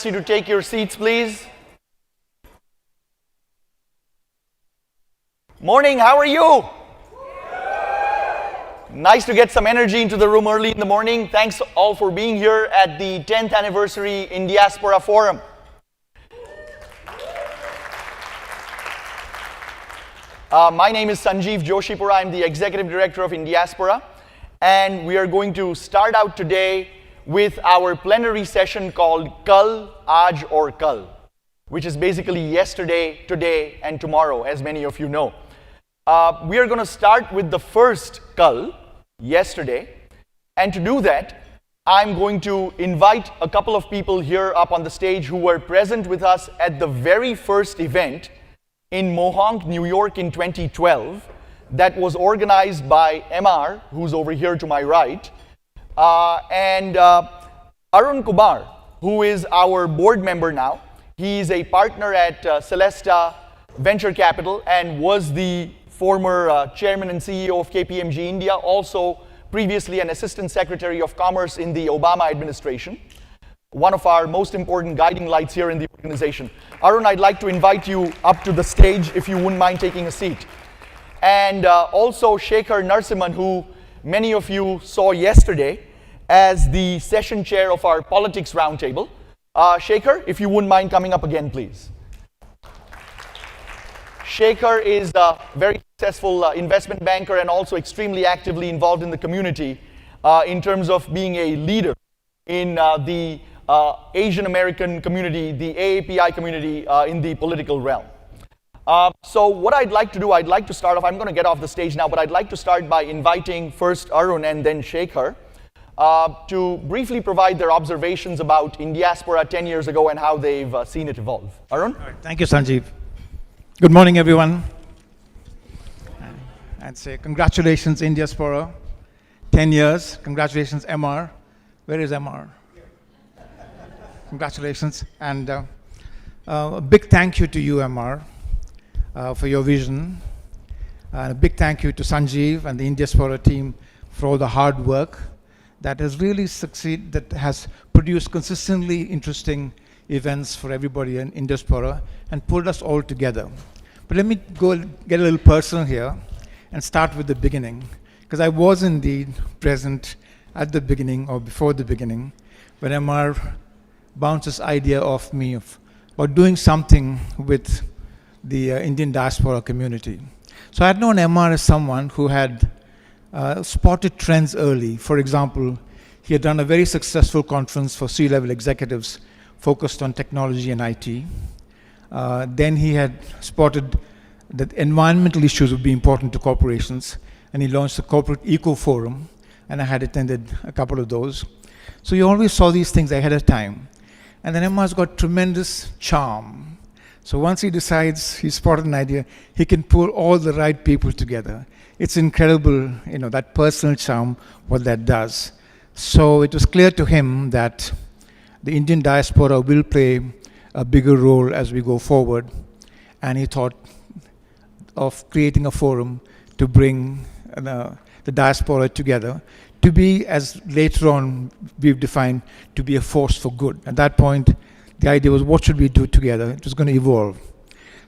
You to take your seats, please. Morning, how are you? Nice to get some energy into the room early in the morning. Thanks all for being here at the 10th anniversary Indiaspora Forum. My name is Sanjeev Joshipura. I'm the Executive Director of Indiaspora, and we are going to start out today with our plenary session called Kal, Aaj aur Kal, which is basically yesterday, today, and tomorrow, as many of you know. We are going to start with the first Kal, yesterday, and to do that, I'm going to invite a couple of people here up on the stage who were present with us at the very first event in Mohonk, New York in 2012 that was organized by M.R, who's over here to my right, and Arun Kumar, who is our board member now. He's a partner at Celesta Venture Capital and was the former chairman and CEO of KPMG India, also previously an assistant secretary of commerce in the Obama administration. One of our most important guiding lights here in the organization. Arun, I'd like to invite you up to the stage if you wouldn't mind taking a seat. And also Shekar Narasimhan, who many of you saw yesterday as the session chair of our politics roundtable. Shekar, if you wouldn't mind coming up again, please. Shekar is a very successful investment banker and also extremely actively involved in the community in terms of being a leader in the Asian American community, the AAPI community in the political realm. So what I'd like to do, I'd like to start off, I'm going to get off the stage now, but I'd like to start by inviting first Arun and then Shekar to briefly provide their observations about Indiaspora 10 years ago and how they've seen it evolve. Arun? Right, thank you, Sanjeev. Good morning, everyone. I'd say congratulations, Indiaspora. 10 years. Congratulations, M.R. Where is M.R? Congratulations. And a big thank you to you, M.R, for your vision. And a big thank you to Sanjeev and the Indiaspora team for all the hard work that has really succeeded, that has produced consistently interesting events for everybody in Indiaspora and pulled us all together. But let me go get a little personal here and start with the beginning, because I was indeed present at the beginning or before the beginning when M.R bounced this idea off me about doing something with the Indian diaspora community. So I had known M.R as someone who had spotted trends early. For example, he had done a very successful conference for C-level executives focused on technology and IT. Then he had spotted that environmental issues would be important to corporations, and he launched the Corporate Eco Forum, and I had attended a couple of those. So you always saw these things ahead of time. And then M.R's got tremendous charm. So once he decides, he spotted an idea, he can pull all the right people together. It's incredible, you know, that personal charm, what that does. So it was clear to him that the Indian diaspora will play a bigger role as we go forward. And he thought of creating a forum to bring the diaspora together, to be, as later on we've defined, to be a force for good. At that point, the idea was, what should we do together? It was going to evolve.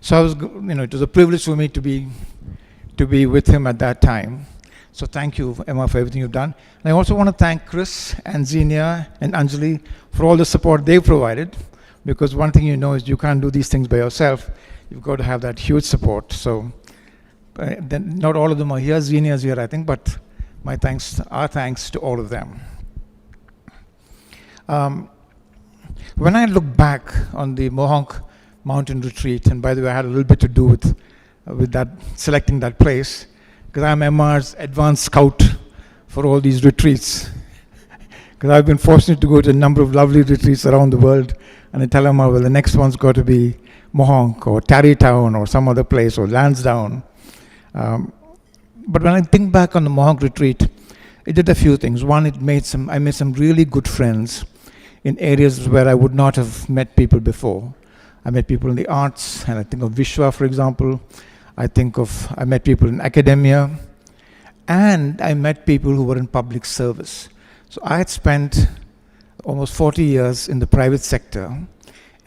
So it was a privilege for me to be with him at that time. So thank you, M.R, for everything you've done. And I also want to thank Chris and Xenia and Anjali for all the support they've provided, because one thing you know is you can't do these things by yourself. You've got to have that huge support. So then not all of them are here. Xenia is here, I think, but our thanks to all of them. When I look back on the Mohonk Mountain Retreat, and by the way, I had a little bit to do with that, selecting that place, because I'm M.R's advanced scout for all these retreats. Because I've been fortunate to go to a number of lovely retreats around the world, and I tell M.R, well, the next one's got to be Mohonk or Tarrytown or some other place, or Lansdowne. But when I think back on the Mohonk retreat, it did a few things. One, I made some really good friends in areas where I would not have met people before. I met people in the arts, and I think of Vishwa, for example. I met people in academia, and I met people who were in public service. So I had spent almost 40 years in the private sector,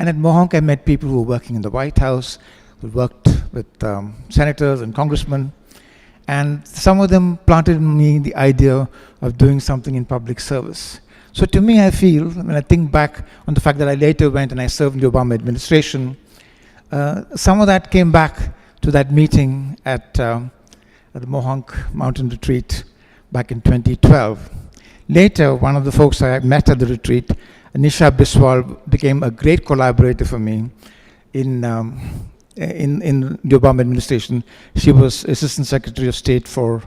And at Mohonk, I met people who were working in the White House, who worked with senators and congressmen. And some of them planted in me the idea of doing something in public service. So to me, I feel, when I think back on the fact that I later went and I served in the Obama administration, some of that came back to that meeting at the Mohonk Mountain Retreat back in 2012. Later, one of the folks I met at the retreat, Nisha Biswal, became a great collaborator for me in the Obama administration. She was Assistant Secretary of State for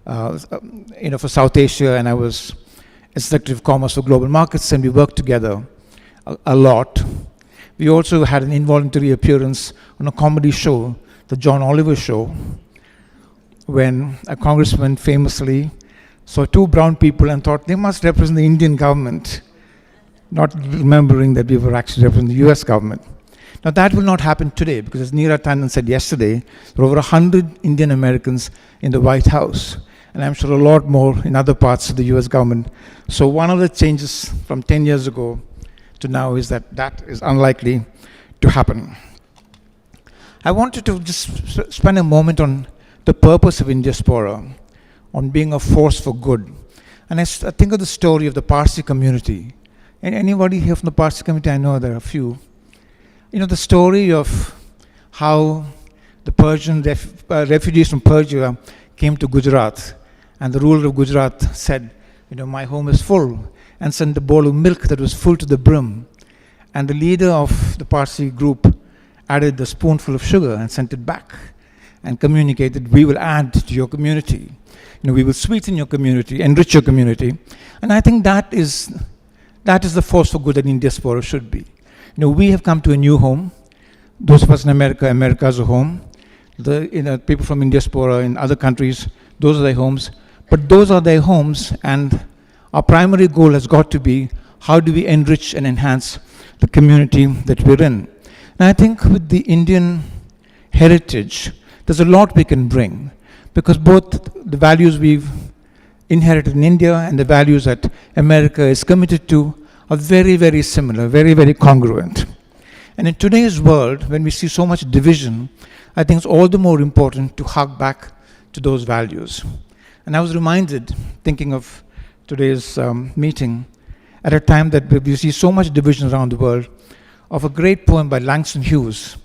South Asia, and I was Secretary of Commerce for Global Markets, and we worked together a lot. We also had an involuntary appearance on a comedy show, the John Oliver Show, when a congressman famously saw two brown people and thought they must represent the Indian government, not remembering that we were actually representing the US government. Now that will not happen today, because as Neera Tanden said yesterday, there are over 100 Indian Americans in the White House, and I'm sure a lot more in other parts of the US government. So one of the changes from 10 years ago to now is that that is unlikely to happen. I wanted to just spend a moment on the purpose of Indiaspora, on being a force for good. And I think of the story of the Parsi community. And anybody here from the Parsi community? I know there are a few. You know, the story of how the Persian refugees from Persia came to Gujarat, and the ruler of Gujarat said, my home is full, and sent a bowl of milk that was full to the brim. And the leader of the Parsi group added a spoonful of sugar and sent it back and communicated, we will add to your community. We will sweeten your community, enrich your community. And I think that is the force for good that Indiaspora should be. We have come to a new home. Those of us in America, America's a home. The people from Indiaspora in other countries, those are their homes. But those are their homes, and our primary goal has got to be, how do we enrich and enhance the community that we're in? And I think with the Indian heritage, there's a lot we can bring, because both the values we've inherited in India and the values that America is committed to are very, very similar, very, very congruent. And in today's world, when we see so much division, I think it's all the more important to hark back to those values. And I was reminded, thinking of today's meeting, at a time that we see so much division around the world, of a great poem by Langston Hughes,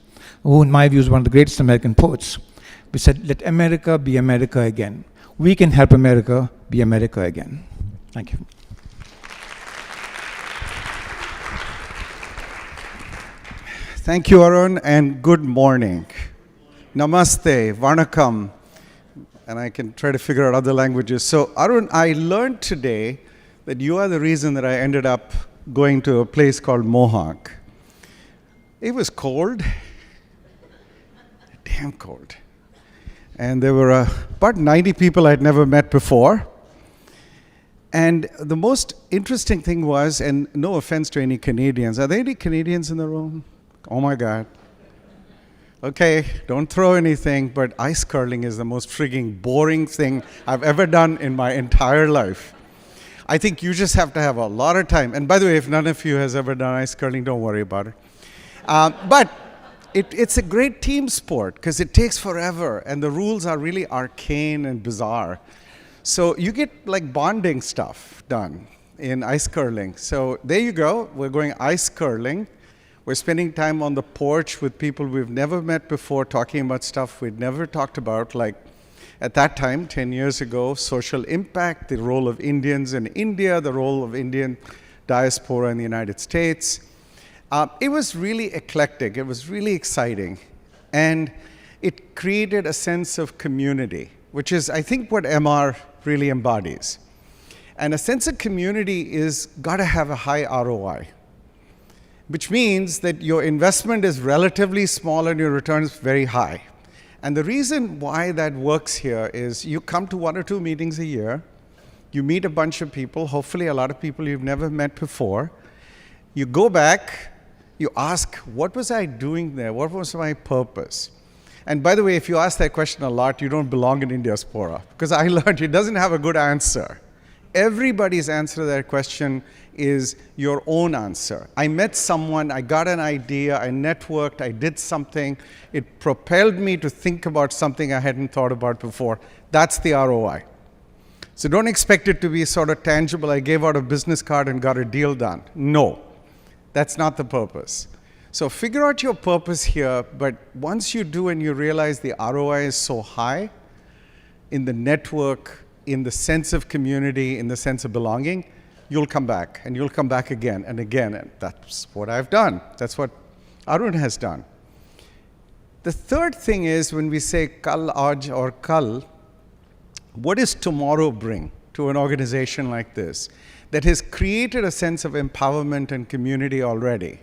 who in my view is one of the greatest American poets. We said, let America be America again. We can help America be America again. Thank you. Thank you, Arun, and good morning. Namaste, Vanakkam, and I can try to figure out other languages. So, Arun, I learned today that you are the reason that I ended up going to a place called Mohonk. It was cold, damn cold. And there were about 90 people I'd never met before. And the most interesting thing was, and no offense to any Canadians, are there any Canadians in the room? Oh my God. Okay, don't throw anything, but ice curling is the most frigging boring thing I've ever done in my entire life. I think you just have to have a lot of time. And by the way, if none of you has ever done ice curling, don't worry about it. But it's a great team sport because it takes forever and the rules are really arcane and bizarre. So you get like bonding stuff done in ice curling. So there you go, we're going ice curling. We're spending time on the porch with people we've never met before, talking about stuff we'd never talked about, like at that time, 10 years ago, social impact, the role of Indians in India, the role of Indian diaspora in the United States. It was really eclectic, it was really exciting, and it created a sense of community, which is, I think, what MR really embodies. And a sense of community is got to have a high ROI. Which means that your investment is relatively small and your return is very high. And the reason why that works here is you come to 1 or 2 meetings a year, you meet a bunch of people, hopefully a lot of people you've never met before, you go back, you ask, what was I doing there? What was my purpose? And by the way, if you ask that question a lot, you don't belong in Indiaspora, because I learned it doesn't have a good answer. Everybody's answer to that question is your own answer. I met someone, I got an idea, I networked, I did something. It propelled me to think about something I hadn't thought about before. That's the ROI. So don't expect it to be sort of tangible. I gave out a business card and got a deal done. No, that's not the purpose. So figure out your purpose here, but once you do and you realize the ROI is so high in the network, in the sense of community, in the sense of belonging, you'll come back, and you'll come back again and again, and that's what I've done. That's what Arun has done. The third thing is when we say kal, aaj or kal, what does tomorrow bring to an organization like this that has created a sense of empowerment and community already?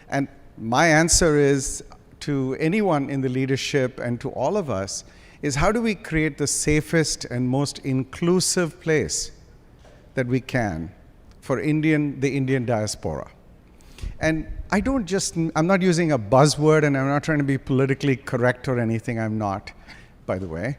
And my answer is to anyone in the leadership and to all of us is how do we create the safest and most inclusive place that we can for the Indian diaspora. And I'm not using a buzzword, and I'm not trying to be politically correct or anything. I'm not, by the way.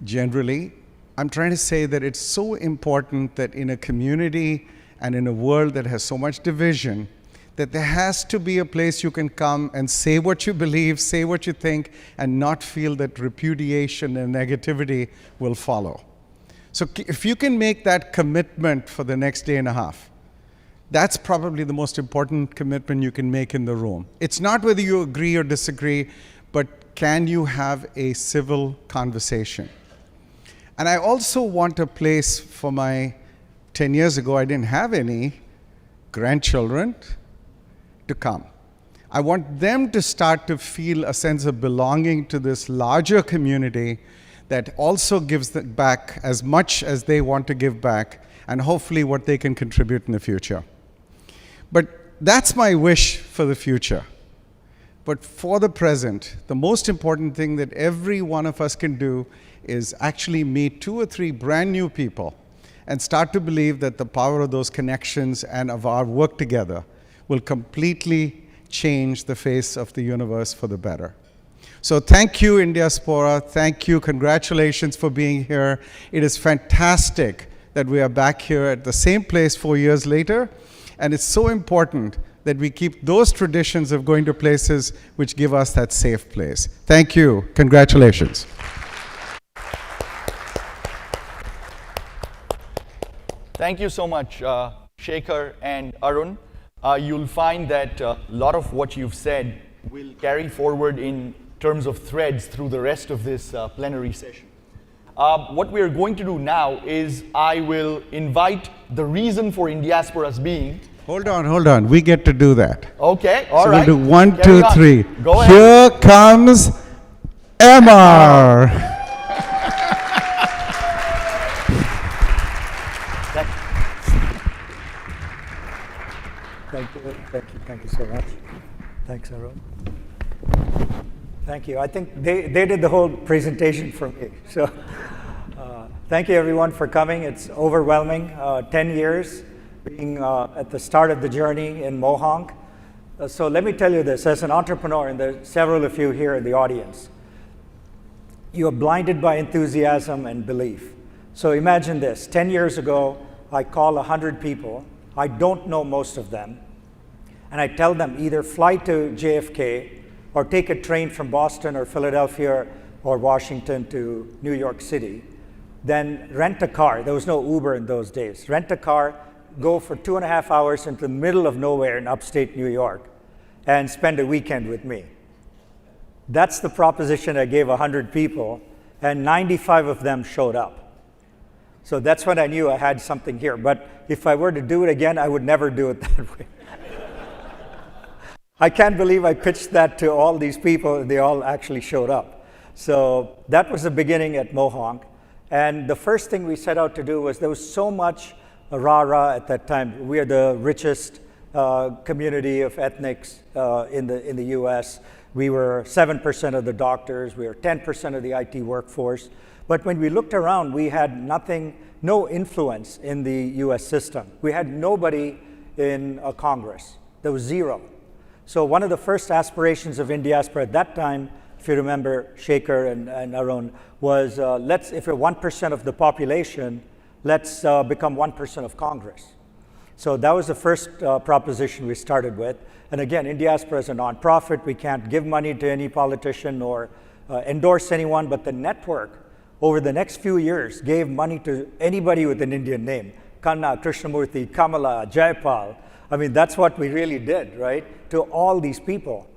Generally, I'm trying to say that it's so important that in a community and in a world that has so much division, that there has to be a place you can come and say what you believe, say what you think, and not feel that repudiation and negativity will follow. So if you can make that commitment for the next day and a half, that's probably the most important commitment you can make in the room. It's not whether you agree or disagree, but can you have a civil conversation? And I also want a place for 10 years ago, I didn't have any grandchildren to come. I want them to start to feel a sense of belonging to this larger community that also gives them back as much as they want to give back, and hopefully what they can contribute in the future. But that's my wish for the future. But for the present, the most important thing that every one of us can do is actually meet 2 or 3 brand new people and start to believe that the power of those connections and of our work together will completely change the face of the universe for the better. So thank you, Indiaspora. Thank you. Congratulations for being here. It is fantastic that we are back here at the same place 4 years later. And it's so important that we keep those traditions of going to places which give us that safe place. Thank you. Congratulations. Thank you so much, Shekar and Arun. You'll find that a lot of what you've said will carry forward in terms of threads through the rest of this plenary session. What we're going to do now is I will invite the reason for Indiaspora's being. Hold on. We get to do that. Okay, all right. So we'll do 1, Carry 2, on. 3. Go ahead. Here comes M.R. Thank you so much. Thanks, Arun. Thank you. I think they did the whole presentation for me. So thank you everyone for coming. It's overwhelming. 10 years being at the start of the journey in Mohonk. So let me tell you this, as an entrepreneur, and there's several of you here in the audience, you are blinded by enthusiasm and belief. So imagine this, 10 years ago, I call 100 people. I don't know most of them. And I tell them either fly to JFK or take a train from Boston or Philadelphia or Washington to New York City. Then rent a car. There was no Uber in those days. Rent a car, go for 2.5 hours into the middle of nowhere in upstate New York and spend a weekend with me. That's the proposition I gave 100 people, and 95 of them showed up. So that's when I knew I had something here. But if I were to do it again, I would never do it that way. I can't believe I pitched that to all these people, and they all actually showed up. So that was the beginning at Mohonk. And the first thing we set out to do was there was so much rah-rah at that time. We are the richest community of ethnics in the US. We were 7% of the doctors. We were 10% of the IT workforce. But when we looked around, we had no influence in the US system. We had nobody in Congress. There was zero. So one of the first aspirations of Indiaspora at that time, if you remember Shekar and Arun, was if you're 1% of the population, let's become 1% of Congress. So that was the first proposition we started with. And again, Indiaspora is a nonprofit. We can't give money to any politician or endorse anyone, but the network over the next few years gave money to anybody with an Indian name. Kanna, Krishnamurthy, Kamala, Jayapal. I mean, that's what we really did, right? To all these people.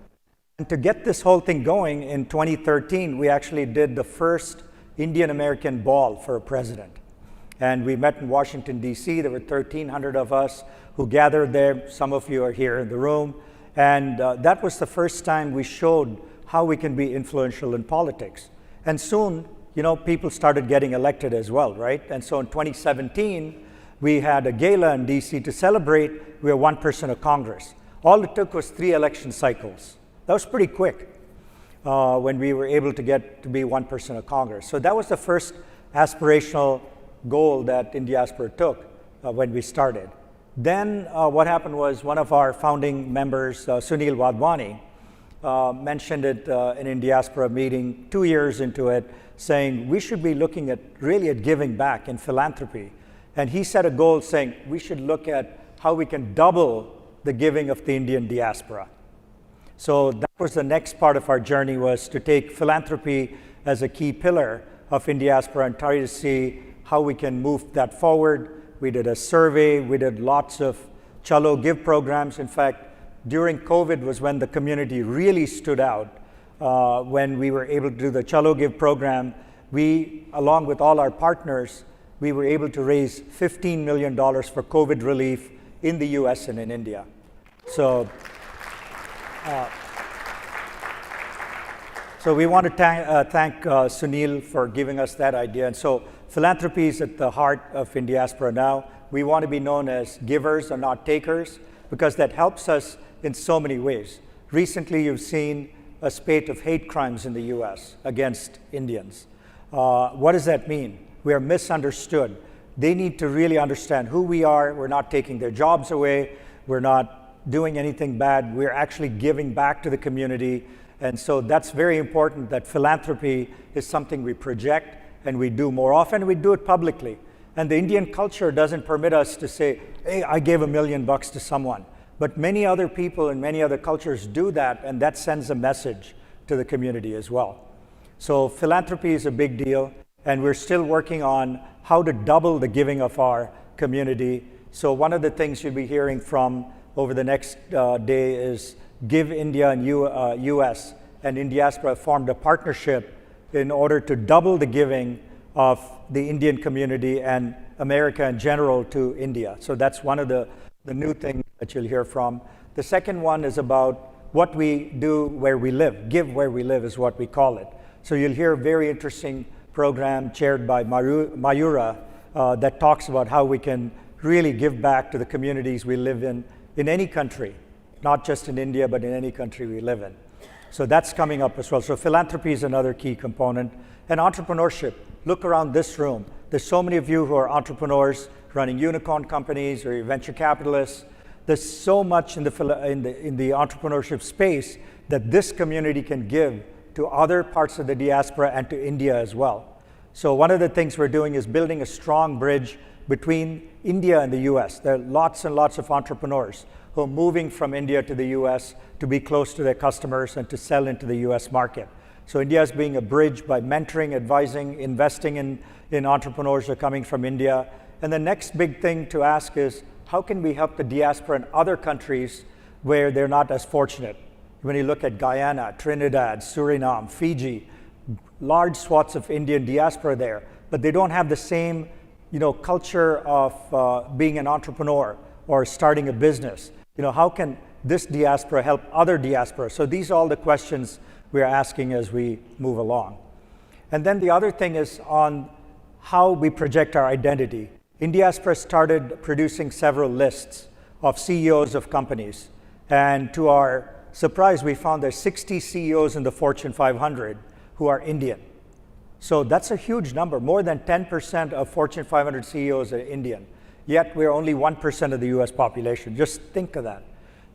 And to get this whole thing going in 2013, we actually did the first Indian American ball for a president. And we met in Washington, D.C. There were 1,300 of us who gathered there. Some of you are here in the room. And that was the first time we showed how we can be influential in politics. And soon, you know, people started getting elected as well, right? And so in 2017, we had a gala in D.C. to celebrate. We were 1% of Congress. All it took was 3 election cycles. That was pretty quick when we were able to get to be 1% of Congress. So that was the first aspirational goal that Indiaspora took when we started. Then what happened was one of our founding members, Sunil Wadhwani, mentioned it in Indiaspora meeting 2 years into it, saying we should be looking at really at giving back in philanthropy. And he set a goal saying we should look at how we can double the giving of the Indian diaspora. So that was the next part of our journey, was to take philanthropy as a key pillar of Indiaspora and try to see how we can move that forward. We did a survey, we did lots of Chalo Give programs. In fact, during COVID was when the community really stood out. When we were able to do the Chalo Give program, we, along with all our partners, we were able to raise $15 million for COVID relief in the US and in India. So, so we want to thank Sunil for giving us that idea. And so philanthropy is at the heart of Indiaspora now. We want to be known as givers and not takers, because that helps us in so many ways. Recently, you've seen a spate of hate crimes in the US against Indians. What does that mean? We are misunderstood. They need to really understand who we are. We're not taking their jobs away. We're not doing anything bad. We're actually giving back to the community. And so that's very important, that philanthropy is something we project and we do more often. We do it publicly. And the Indian culture doesn't permit us to say, hey, I gave $1 million to someone. But many other people in many other cultures do that, and that sends a message to the community as well. So philanthropy is a big deal, and we're still working on how to double the giving of our community. So one of the things you'll be hearing from over the next day is Give India and US and Indiaspora formed a partnership in order to double the giving of the Indian community and America in general to India. So that's one of the new things that you'll hear from. The second one is about what we do where we live. Give where we live is what we call it. So you'll hear a very interesting program chaired by Mayura that talks about how we can really give back to the communities we live in any country, not just in India, but in any country we live in. So that's coming up as well. So philanthropy is another key component. And entrepreneurship. Look around this room. There's so many of you who are entrepreneurs running unicorn companies or venture capitalists. There's so much in the entrepreneurship space that this community can give to other parts of the diaspora and to India as well. So one of the things we're doing is building a strong bridge between India and the US. There are lots and lots of entrepreneurs who are moving from India to the US to be close to their customers and to sell into the US market. So India is being a bridge by mentoring, advising, investing in entrepreneurs who are coming from India. And the next big thing to ask is, how can we help the diaspora in other countries where they're not as fortunate? When you look at Guyana, Trinidad, Suriname, Fiji, large swaths of Indian diaspora there, but they don't have the same culture of being an entrepreneur or starting a business. How can this diaspora help other diaspora? So these are all the questions we're asking as we move along. And then the other thing is on how we project our identity. Indiaspora started producing several lists of CEOs of companies. And to our surprise, we found there's 60 CEOs in the Fortune 500 who are Indian. So that's a huge number. More than 10% of Fortune 500 CEOs are Indian. Yet we're only 1% of the US population. Just think of that.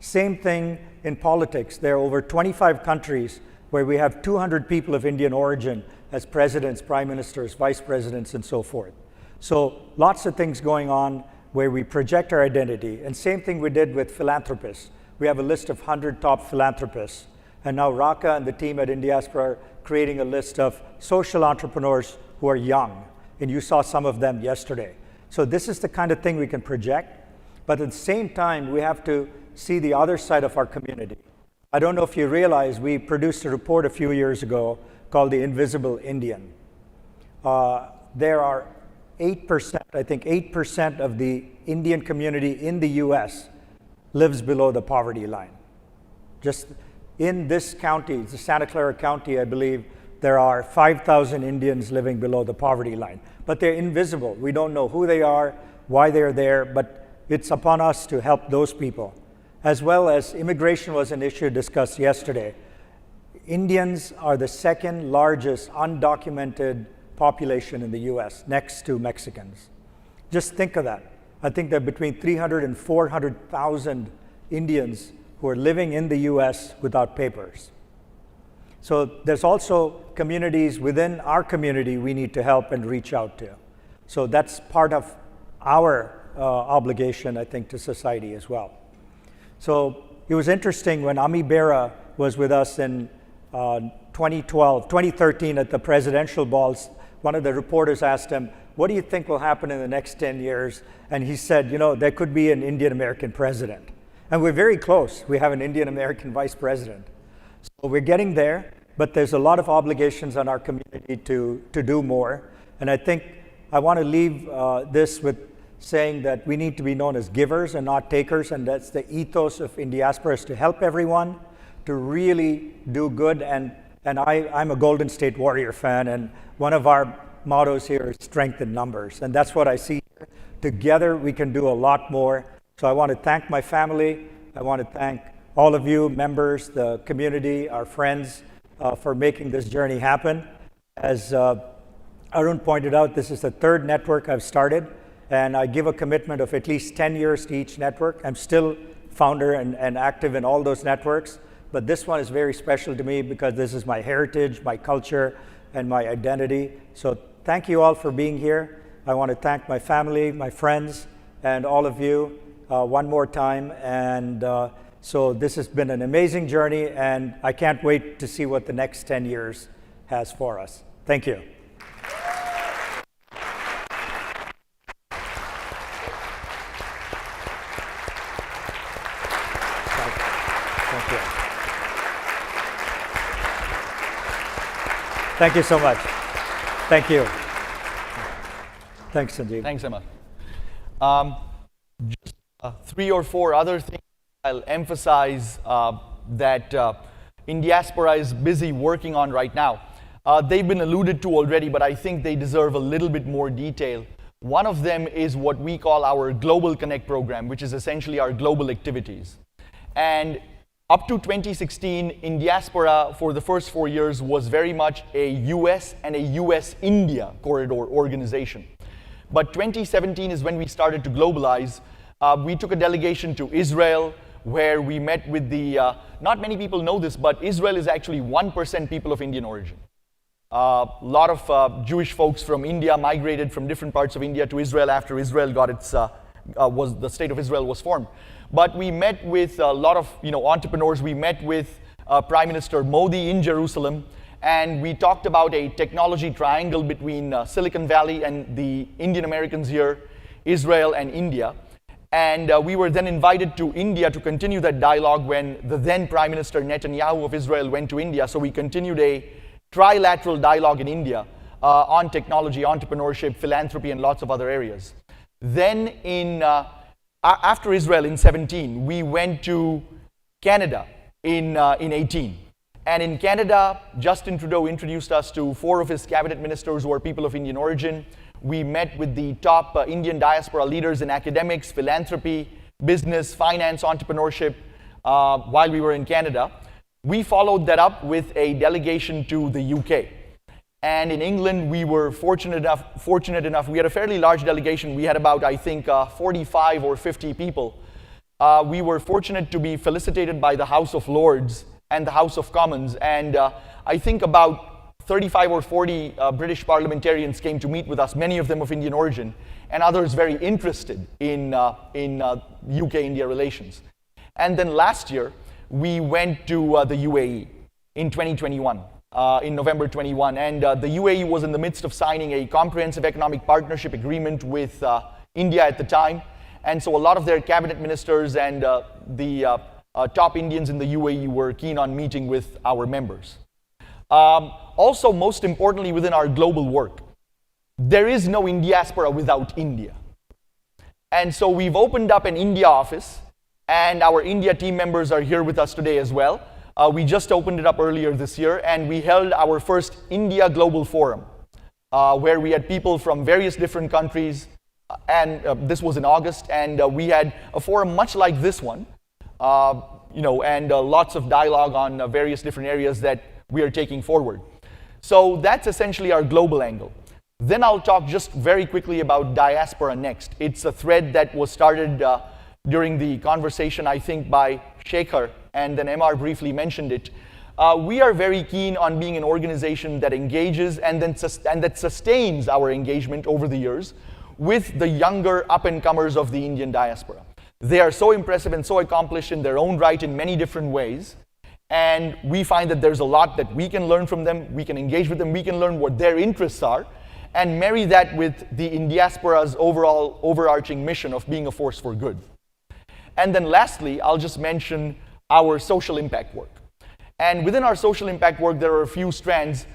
Same thing in politics. There are over 25 countries where we have 200 people of Indian origin as presidents, prime ministers, vice presidents, and so forth. So lots of things going on where we project our identity. And same thing we did with philanthropists. We have a list of 100 top philanthropists. And now Raka and the team at Indiaspora are creating a list of social entrepreneurs who are young. And you saw some of them yesterday. So this is the kind of thing we can project. But at the same time, we have to see the other side of our community. I don't know if you realize, we produced a report a few years ago called The Invisible Indian. There are 8%, I think 8% of the Indian community in the US lives below the poverty line. Just in this county, the Santa Clara County, I believe, there are 5,000 Indians living below the poverty line. But they're invisible. We don't know who they are, why they're there, but it's upon us to help those people. As well as immigration was an issue discussed yesterday. Indians are the second largest undocumented population in the US, next to Mexicans. Just think of that. I think there are between 300 and 400,000 Indians who are living in the US without papers. So there's also communities within our community we need to help and reach out to. So that's part of our obligation, I think, to society as well. So it was interesting when Ami Bera was with us in 2013 at the presidential balls. One of the reporters asked him, what do you think will happen in the next 10 years? And he said, you know, there could be an Indian American president. And we're very close. We have an Indian American vice president. So we're getting there, but there's a lot of obligations on our community to do more. And I think I want to leave this with saying that we need to be known as givers and not takers, and that's the ethos of Indiaspora, is to help everyone, to really do good. And I'm a Golden State Warrior fan, and one of our mottos here is strength in numbers, and that's what I see here. Together we can do a lot more. So I want to thank my family. I want to thank all of you members, the community, our friends, for making this journey happen. As Arun pointed out, this is the third network I've started, and I give a commitment of at least 10 years to each network. I'm still founder and active in all those networks, but this one is very special to me because this is my heritage, my culture, and my identity. So thank you all for being here. I want to thank my family, my friends, and all of you one more time. And so this has been an amazing journey, and I can't wait to see what the next 10 years has for us. Thank you. Thank you so much. Thank you. Thanks, Sanjeev. Thanks, Emma. Just 3 or 4 other things I'll emphasize that Indiaspora is busy working on right now. They've been alluded to already, but I think they deserve a little bit more detail. One of them is what we call our Global Connect program, which is essentially our global activities. And up to 2016, Indiaspora for the first 4 years was very much a US and a US-India corridor organization. But 2017 is when we started to globalize. We took a delegation to Israel, where we met with the, not many people know this, but Israel is actually 1% people of Indian origin. A lot of Jewish folks from India migrated from different parts of India to Israel after Israel got its, the state of Israel was formed. But we met with a lot of entrepreneurs. We met with Prime Minister Modi in Jerusalem, and we talked about a technology triangle between Silicon Valley and the Indian Americans here, Israel and India. And we were then invited to India to continue that dialogue when the then Prime Minister Netanyahu of Israel went to India. So we continued a trilateral dialogue in India on technology, entrepreneurship, philanthropy, and lots of other areas. Then after Israel in 17, we went to Canada in 18. And in Canada, Justin Trudeau introduced us to 4 of his cabinet ministers who are people of Indian origin. We met with the top Indian diaspora leaders in academics, philanthropy, business, finance, entrepreneurship while we were in Canada. We followed that up with a delegation to the UK. And in England, we were fortunate enough, we had a fairly large delegation. We had about, I think, 45 or 50 people. We were fortunate to be felicitated by the House of Lords and the House of Commons. And I think about 35 or 40 British parliamentarians came to meet with us, many of them of Indian origin, and others very interested in UK-India relations. And then last year, we went to the UAE in 2021, in November 21, and the UAE was in the midst of signing a comprehensive economic partnership agreement with India at the time, and so a lot of their cabinet ministers and the top Indians in the UAE were keen on meeting with our members. Also, most importantly, within our global work, there is no Indiaspora without India. And so we've opened up an India office, and our India team members are here with us today as well. We just opened it up earlier this year, and we held our first India Global Forum, where we had people from various different countries, and this was in August, and we had a forum much like this one, and lots of dialogue on various different areas that we are taking forward. So that's essentially our global angle. Then I'll talk just very quickly about diaspora next. It's a thread that was started during the conversation, I think, by Shekar, and then M.R. briefly mentioned it. We are very keen on being an organization that engages and that sustains our engagement over the years with the younger up-and-comers of the Indian diaspora. They are so impressive and so accomplished in their own right in many different ways, and we find that there's a lot that we can learn from them, we can engage with them, we can learn what their interests are, and marry that with the Indiaspora's overall overarching mission of being a force for good. And then lastly, I'll just mention our social impact work. And within our social impact work, there are a few strands.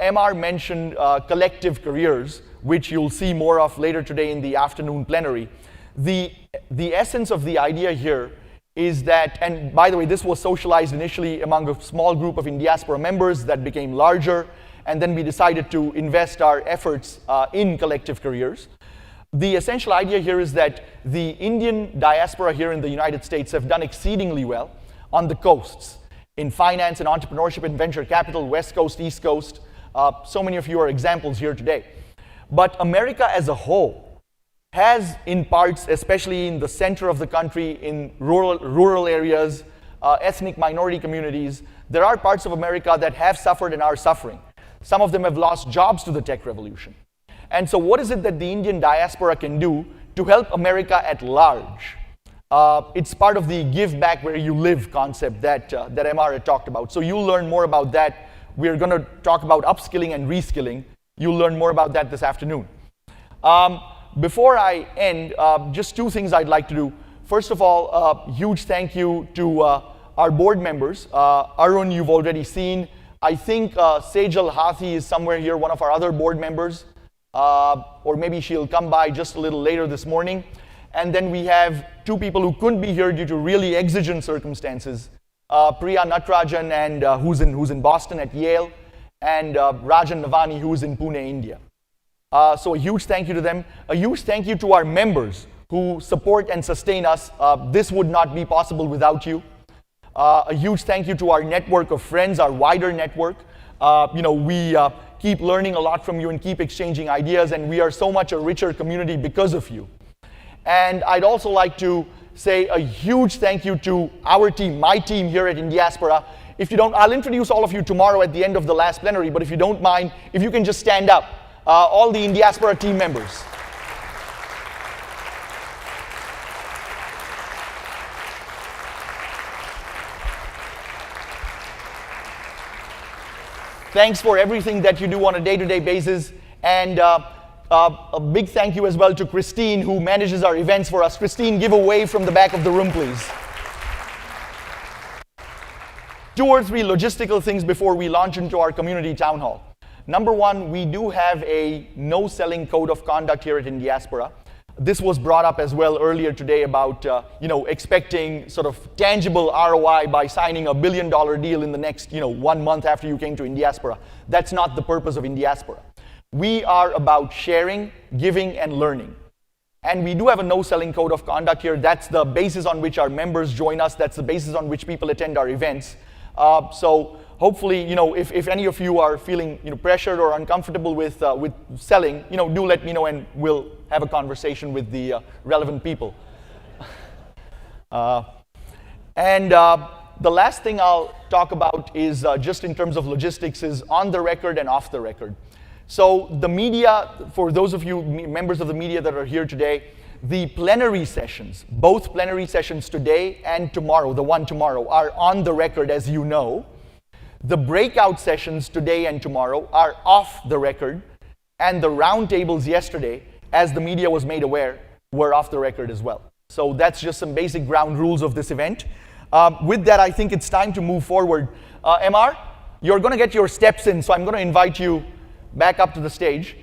M.R. mentioned collective careers, which you'll see more of later today in the afternoon plenary. The essence of the idea here is that, and by the way, this was socialized initially among a small group of Indiaspora members that became larger, and then we decided to invest our efforts in collective careers. The essential idea here is that the Indian diaspora here in the United States have done exceedingly well on the coasts, in finance and entrepreneurship and venture capital, West Coast, East Coast. So many of you are examples here today. But America as a whole has, in parts, especially in the center of the country, in rural areas, ethnic minority communities, there are parts of America that have suffered and are suffering. Some of them have lost jobs to the tech revolution. And so what is it that the Indian diaspora can do to help America at large? It's part of the give back where you live concept that M.R. had talked about. So you'll learn more about that. We're going to talk about upskilling and reskilling. You'll learn more about that this afternoon. Before I end, just two things I'd like to do. First of all, huge thank you to our board members. Arun, you've already seen. I think Sejal Hathi is somewhere here, one of our other board members. Or maybe she'll come by just a little later this morning. And then we have two people who couldn't be here due to really exigent circumstances. Priya Natrajan, and who's in Boston at Yale, and Rajan Navani, who's in Pune, India. So a huge thank you to them. A huge thank you to our members who support and sustain us. This would not be possible without you. A huge thank you to our network of friends, our wider network. We keep learning a lot from you and keep exchanging ideas, and we are so much a richer community because of you. And I'd also like to say a huge thank you to our team, my team here at Indiaspora. If you don't, I'll introduce all of you tomorrow at the end of the last plenary, but if you don't mind, if you can just stand up, all the Indiaspora team members. Thanks for everything that you do on a day-to-day basis, and a big thank you as well to Christine, who manages our events for us. Christine, give a wave from the back of the room, please. Two or three logistical things before we launch into our community town hall. Number one, we do have a no-selling code of conduct here at Indiaspora. This was brought up as well earlier today about expecting sort of tangible ROI by signing $1 billion deal in the next 1 month after you came to Indiaspora. That's not the purpose of Indiaspora. We are about sharing, giving, and learning. And we do have a no-selling code of conduct here. That's the basis on which our members join us. That's the basis on which people attend our events. So hopefully, if any of you are feeling pressured or uncomfortable with selling, do let me know and we'll have a conversation with the relevant people. And The last thing I'll talk about is just in terms of logistics is on the record and off the record. So the media, for those of you members of the media that are here today, the plenary sessions, both plenary sessions today and tomorrow, the one tomorrow, are on the record, as you know. The breakout sessions today and tomorrow are off the record, and the roundtables yesterday, as the media was made aware, were off the record as well. So that's just some basic ground rules of this event. With that, I think it's time to move forward. MR, you're going to get your steps in, so I'm going to invite you back up to the stage.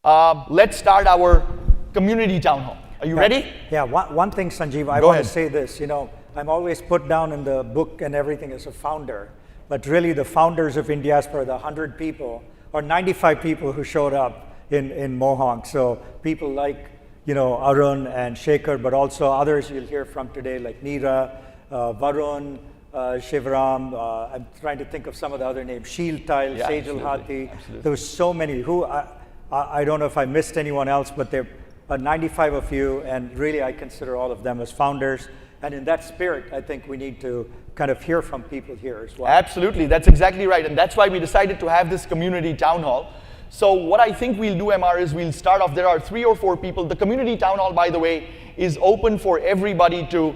Let's start our community town hall. Are you ready? Yeah, one thing, Sanjeev, I Go want ahead. to say this. You know, I'm always put down in the book and everything as a founder, but really the founders of Indiaspora, the 100 people, or 95 people who showed up in Mohonk. So people like, you know, Arun and Shekar, but also others you'll hear from today, like Neera, Varun, Shivaram, I'm trying to think of some of the other names, Sheel Tile, Yeah, Sejal absolutely, Hati. absolutely. There was so many who, I don't know if I missed anyone else, but there are 95 of you, and really I consider all of them as founders. And in that spirit, I think we need to kind of hear from people here as well. Absolutely, that's exactly right. And that's why we decided to have this community town hall. So what I think we'll do, MR, is we'll start off. There are 3 or 4 people. The community town hall, by the way, is open for everybody to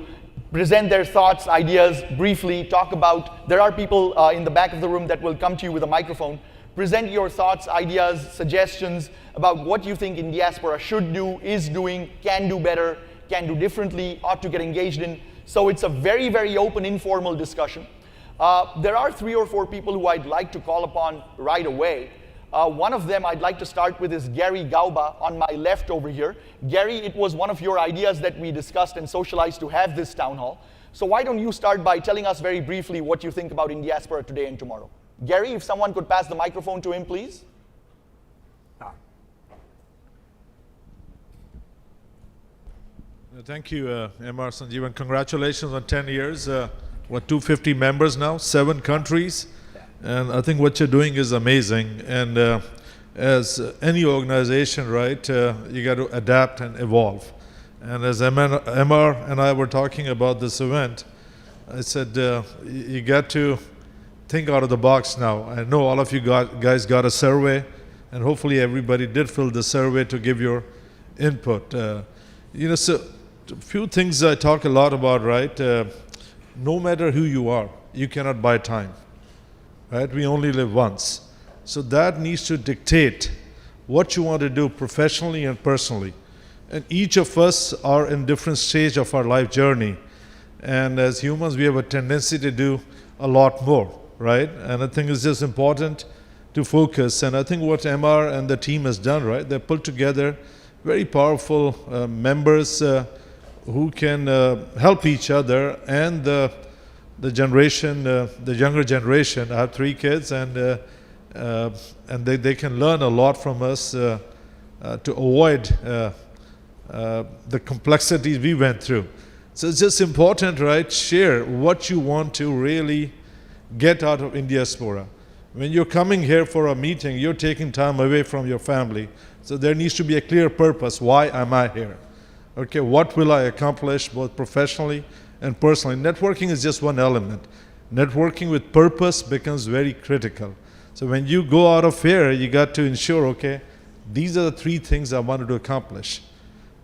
present their thoughts, ideas, briefly, talk about. There are people in the back of the room that will come to you with a microphone. Present your thoughts, ideas, suggestions about what you think Indiaspora should do, is doing, can do better, can do differently, ought to get engaged in. So it's a very, very open, informal discussion. There are 3 or 4 people who I'd like to call upon right away. One of them I'd like to start with is Gary Gauba on my left over here. Gary, it was one of your ideas that we discussed and socialized to have this town hall. So why don't you start by telling us very briefly what you think about Indiaspora today and tomorrow. Gary, if someone could pass the microphone to him, please. Thank you, M.R. Sanjeev, and congratulations on 10 years. 250 members now, 7 countries, and I think what you're doing is amazing. And as any organization, right, you got to adapt and evolve. And as M.R. and I were talking about this event, I said, you got to think out of the box now. I know all of you guys got a survey, and hopefully everybody did fill the survey to give your input. You know, so a few things I talk a lot about, right? No matter who you are, you cannot buy time, right? We only live once. So that needs to dictate what you want to do professionally and personally. And each of us are in different stage of our life journey. And as humans, we have a tendency to do a lot more, right? And I think it's just important to focus. And I think what M.R. and the team has done, right? They put together very powerful members who can help each other and the generation, the younger generation. I have 3 kids, and they can learn a lot from us to avoid the complexities we went through. So it's just important, right? Share what you want to really get out of Indiaspora. When you're coming here for a meeting, you're taking time away from your family. So there needs to be a clear purpose. Why am I here? Okay, what will I accomplish both professionally and personally? Networking is just one element. Networking with purpose becomes very critical. So when you go out of here, you got to ensure, okay, these are the 3 things I wanted to accomplish.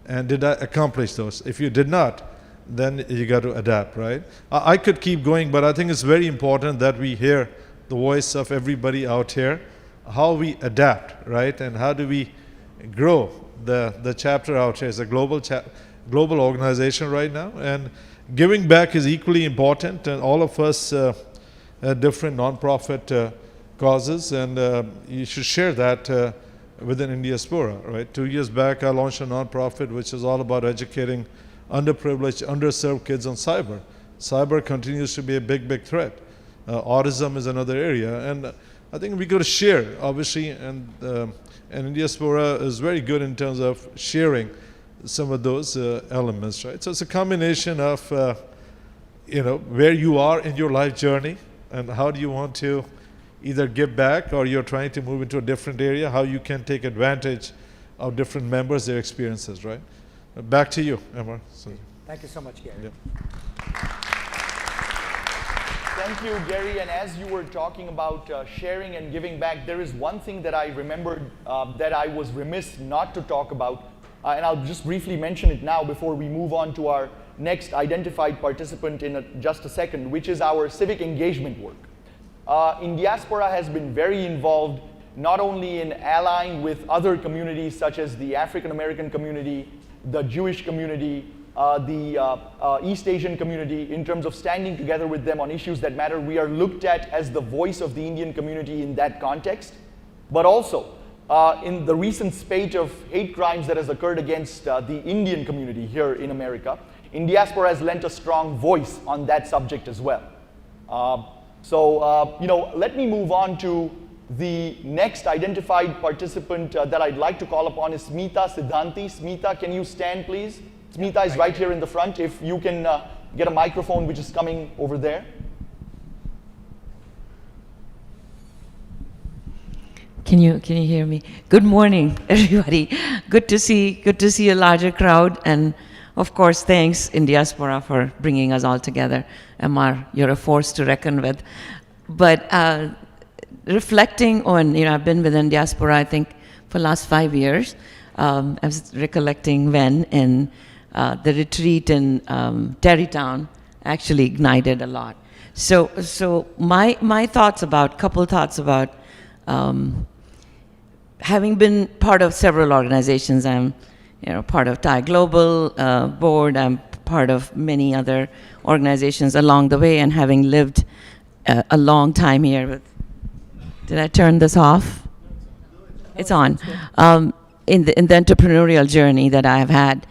And did I accomplish those? If you did not, then you got to adapt, right? I could keep going, but I think it's very important that we hear the voice of everybody out here, how we adapt, right? And how do we grow the chapter out here. It's a global organization right now, and giving back is equally important, and all of us have different non-profit causes, and you should share that within Indiaspora, right? 2 years back, I launched a non-profit which is all about educating underprivileged, underserved kids on cyber. Cyber continues to be a big, big threat. Autism is another area, and I think we got to share, obviously, and Indiaspora is very good in terms of sharing some of those elements, right? So it's a combination of, you know, where you are in your life journey and how do you want to either give back or you're trying to move into a different area, how you can take advantage of different members, their experiences, right? Back to you, M.R. Thank you so much, Gary. Yeah. Thank you, Gary. And as you were talking about sharing and giving back, there is one thing that I remembered that I was remiss not to talk about, and I'll just briefly mention it now before we move on to our next identified participant in just a second, which is our civic engagement work. Indiaspora has been very involved not only in allying with other communities such as the African American community, the Jewish community, the East Asian community, in terms of standing together with them on issues that matter. We are looked at as the voice of the Indian community in that context, but also in the recent spate of hate crimes that has occurred against the Indian community here in America, Indiaspora has lent a strong voice on that subject as well. Let me move on to the next identified participant that I'd like to call upon is Smita Siddhanti. Smita, can you stand, please? Smita is right here in the front. If you can get a microphone which is coming over there. Can you hear me? Good morning, everybody. Good to see a larger crowd, and of course, thanks Indiaspora for bringing us all together. M.R, you're a force to reckon with. But reflecting on, I've been with Indiaspora, I think, for the last 5 years. I was recollecting when in the retreat in Terrytown actually ignited a lot. So my thoughts about, couple thoughts about having been part of several organizations. I'm part of Thai Global board. I'm part of many other organizations along the way, and having lived a long time here. Did I turn this off? It's on. In the entrepreneurial journey that I have had,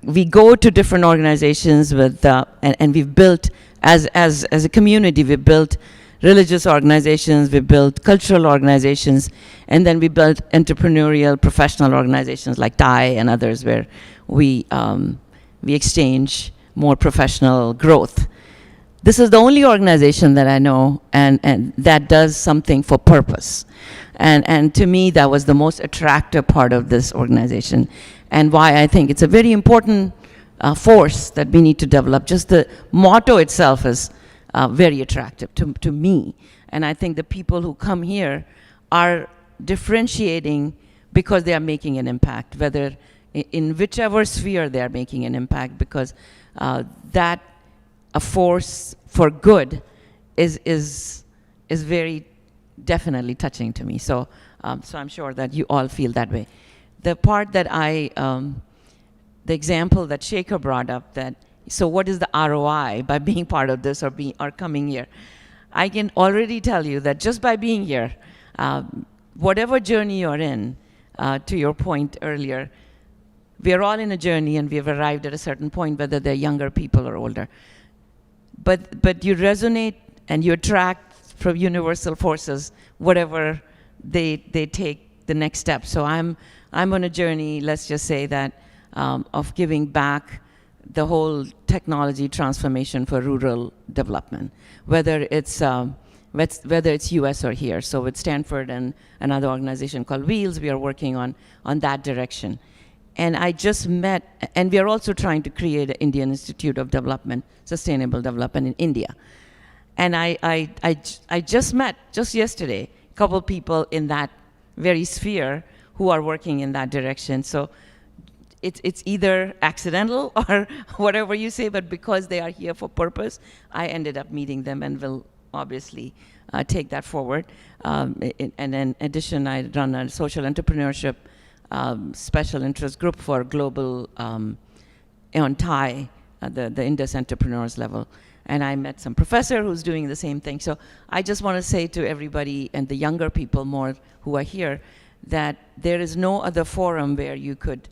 we go to different organizations with and we've built as a community. We built religious organizations, we built cultural organizations, and then we built entrepreneurial professional organizations like Thai and others, where we exchange more professional growth. This is the only organization that I know and that does something for purpose. And to me, that was the most attractive part of this organization, and why I think it's a very important force that we need to develop. Just the motto itself is very attractive to me. And I think the people who come here are differentiating because they are making an impact, whether in whichever sphere they are making an impact, because that a force for good is very definitely touching to me. So I'm sure that you all feel that way. The part that the example that Shekar brought up, that so what is the ROI by being part of this or coming here? I can already tell you that just by being here, whatever journey you're in, to your point earlier, we are all in a journey and we have arrived at a certain point, whether they're younger people or older. But you resonate and you attract from universal forces, whatever they take the next step. So I'm on a journey, let's just say that, of giving back the whole technology transformation for rural development, whether it's US or here. So with Stanford and another organization called Wheels, we are working on that direction. And I just met, and we are also trying to create an Indian Institute of Development, Sustainable Development in India. And I just met, just yesterday, a couple people in that very sphere who are working in that direction. So it's either accidental or whatever you say, but because they are here for purpose, I ended up meeting them and will obviously take that forward. And in addition, I run a social entrepreneurship special interest group for global on Thai, the Indus entrepreneurs level. And I met some professor who's doing the same thing. So I just want to say to everybody, and the younger people more who are here, that there is no other forum where you could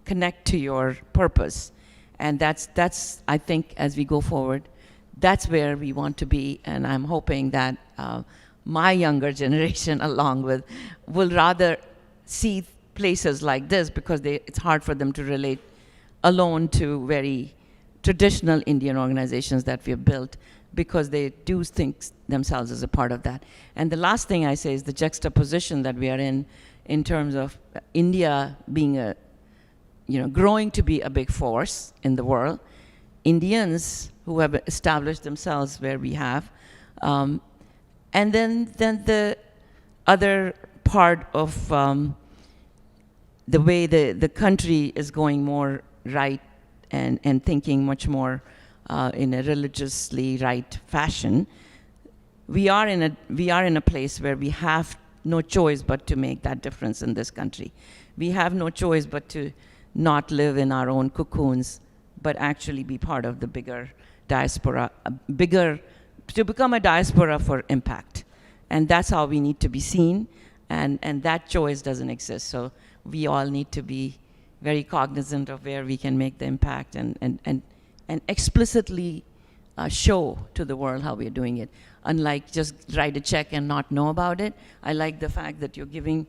connect to your purpose. And that's I think, as we go forward, that's where we want to be. And I'm hoping that my younger generation, along with, will rather see places like this, because it's hard for them to relate alone to very traditional Indian organizations that we have built, because they do think themselves as a part of that. And the last thing I say is the juxtaposition that we are in terms of India being growing to be a big force in the world. Indians who have established themselves where we have. And then the other part of the way the country is going more right and thinking much more in a religiously right fashion, we are in a place where we have no choice but to make that difference in this country. We have no choice but to not live in our own cocoons, but actually be part of the bigger diaspora, to become a diaspora for impact. And that's how we need to be seen, and that choice doesn't exist. So we all need to be very cognizant of where we can make the impact and explicitly show to the world how we're doing it. Unlike just write a check and not know about it, I like the fact that you're giving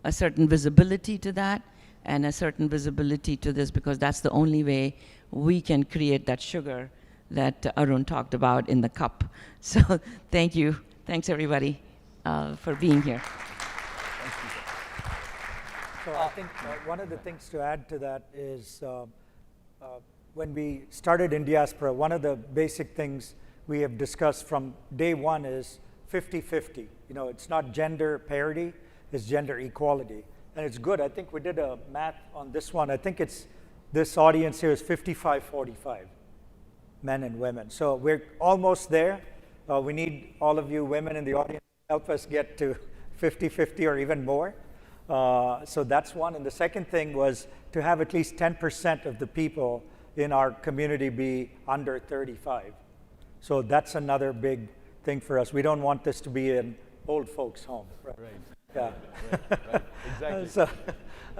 a certain visibility to that and a certain visibility to this, because that's the only way we can create that sugar that Arun talked about in the cup. So thank you. Thanks, everybody, for being here. So I think one of the things to add to that is when we started Indiaspora, one of the basic things we have discussed from day one is 50-50. You know, it's not gender parity, it's gender equality. And it's good. I think we did a math on this one. I think it's, this audience here is 55-45, men and women. So we're almost there. We need all of you women in the audience to help us get to 50-50 or even more. So that's one. And the second thing was to have at least 10% of the people in our community be under 35. So that's another big thing for us. We don't want this to be an old folks' home. Right. Yeah. Right. Exactly.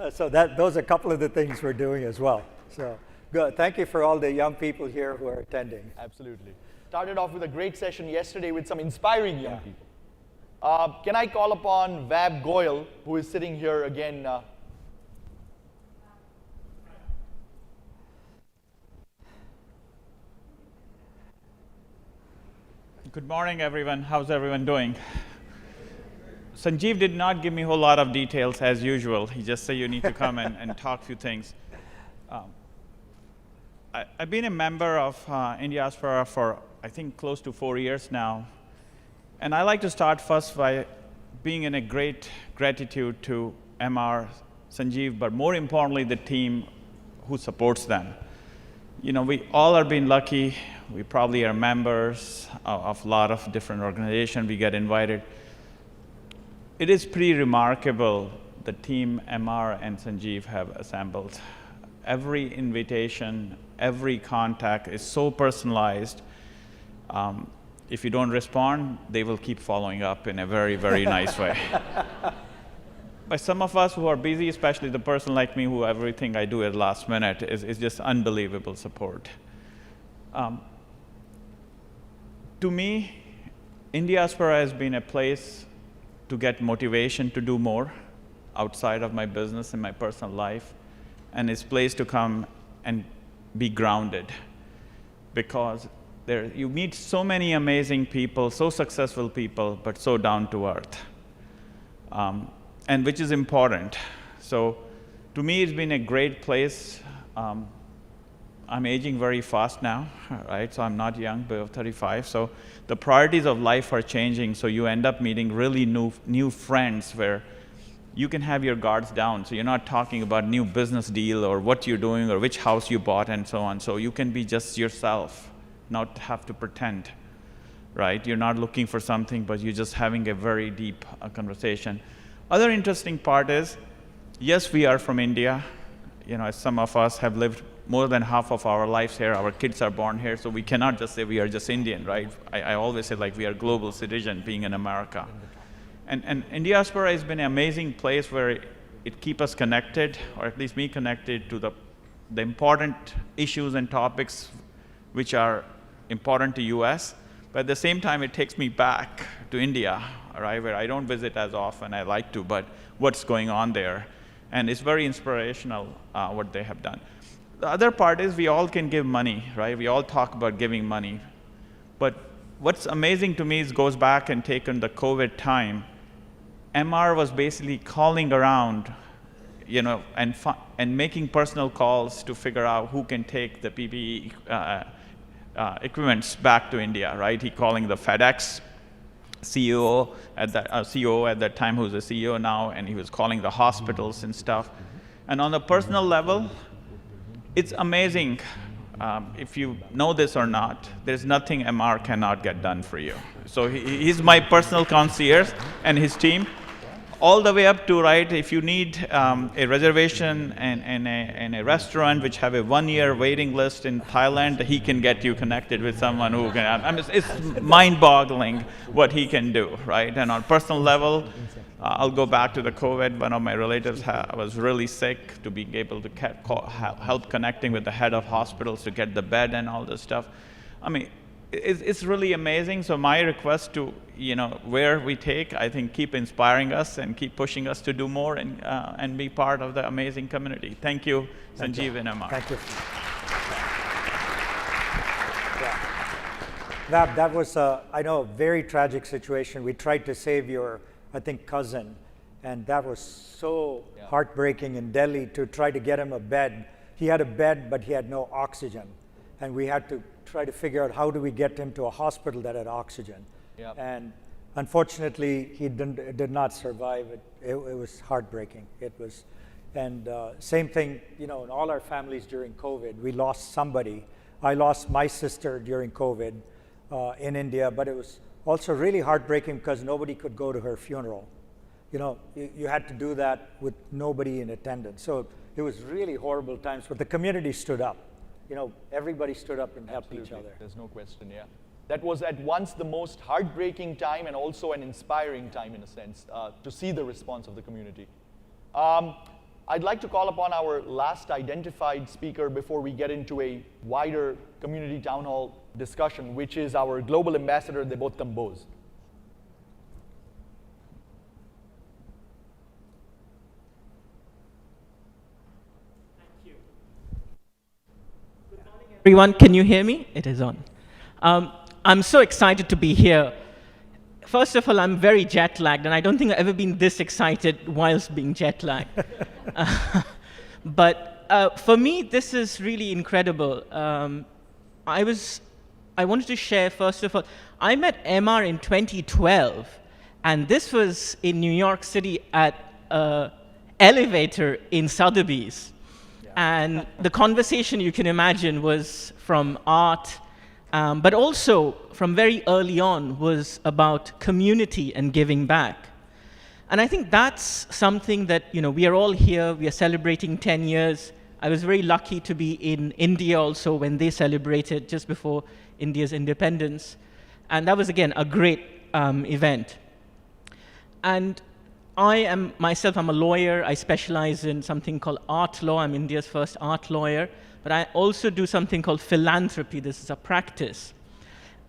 So those are a couple of the things we're doing as well. So good. Thank you for all the young people here who are attending. Absolutely. Started off with a great session yesterday with some inspiring young people. Can I call upon Vab Goyal, who is sitting here again? Good morning, everyone. How's everyone doing? Sanjeev did not give me a whole lot of details as usual. He just said you need to come and talk a few things. I've been a member of Indiaspora for, I think, close to 4 years now. And I like to start first by being in a great gratitude to MR, Sanjeev, but more importantly, the team who supports them. You know, we all are being lucky. We probably are members of a lot of different organizations. We get invited. It is pretty remarkable the team MR and Sanjeev have assembled. Every invitation, every contact is so personalized. If you don't respond, they will keep following up in a very, very nice way. But some of us who are busy, especially the person like me who everything I do at last minute, is just unbelievable support. To me, Indiaspora has been a place to get motivation to do more outside of my business and my personal life, and it's a place to come and be grounded, because you meet so many amazing people, so successful people, but so down to earth, and which is important. So to me, it's been a great place. I'm aging very fast now, right? So I'm not young, but 35. So the priorities of life are changing. So you end up meeting really new friends where you can have your guards down. So you're not talking about new business deal or what you're doing or which house you bought and so on. So you can be just yourself, not have to pretend, right? You're not looking for something, but you're just having a very deep conversation. Other interesting part is, yes, we are from India. You know, some of us have lived more than half of our lives here. Our kids are born here, so we cannot just say we are just Indian, right? I always say like we are global citizen being in America. And Indiaspora has been an amazing place where it keeps us connected, or at least me connected to the important issues and topics which are important to US. But at the same time, it takes me back to India, right, where I don't visit as often. I like to, but what's going on there. And it's very inspirational what they have done. The other part is we all can give money, right? We all talk about giving money. But what's amazing to me is goes back and taken the COVID time. MR was basically calling around, you know, and making personal calls to figure out who can take the PPE equipments back to India, right? He calling the FedEx CEO at that COO at that time, who's a CEO now, and he was calling the hospitals and stuff. And on a personal level, it's amazing. If you know this or not, there's nothing MR cannot get done for you. So he's my personal concierge and his team, all the way up to, right, if you need a reservation and a restaurant which have a 1-year waiting list in Thailand, he can get you connected with someone who can, I mean, it's mind-boggling what he can do, right? And on a personal level, I'll go back to the COVID. One of my relatives was really sick, to be able to help connecting with the head of hospitals to get the bed and all this stuff. I mean, it's really amazing. So my request to, where we take, I think keep inspiring us and keep pushing us to do more and be part of the amazing community. Thank you, Sanjeev and M.R. Thank you. Yeah. That was, I know, a very tragic situation. We tried to save your, I think, cousin, and that was so heartbreaking in Delhi to try to get him a bed. He had a bed, but he had no oxygen, and we had to try to figure out how do we get him to a hospital that had oxygen. Yep. And unfortunately, he did not survive. It was heartbreaking. It was, and same thing, in all our families during COVID, we lost somebody. I lost my sister during COVID in India, but it was also really heartbreaking because nobody could go to her funeral. You had to do that with nobody in attendance. So it was really horrible times, but the community stood up. Everybody stood up and helped each other. There's no question, yeah. That was at once the most heartbreaking time and also an inspiring time, in a sense, to see the response of the community. I'd like to call upon our last identified speaker before we get into a wider community town hall discussion, which is our global ambassador, Debot Kambose. Everyone, can you hear me? It is on. I'm so excited to be here. First of all, I'm very jet lagged, and I don't think I've ever been this excited whilst being jet lagged. But for me, this is really incredible. I wanted to share, first of all, I met M.R. in 2012, and this was in New York City at an elevator in Sotheby's. And the conversation, you can imagine, was from art, but also from very early on was about community and giving back. And I think that's something that, we are all here, we are celebrating 10 years. I was very lucky to be in India also when they celebrated just before India's independence. And that was, again, a great event. And I am myself, I'm a lawyer. I specialize in something called art law. I'm India's first art lawyer. But I also do something called philanthropy. This is a practice.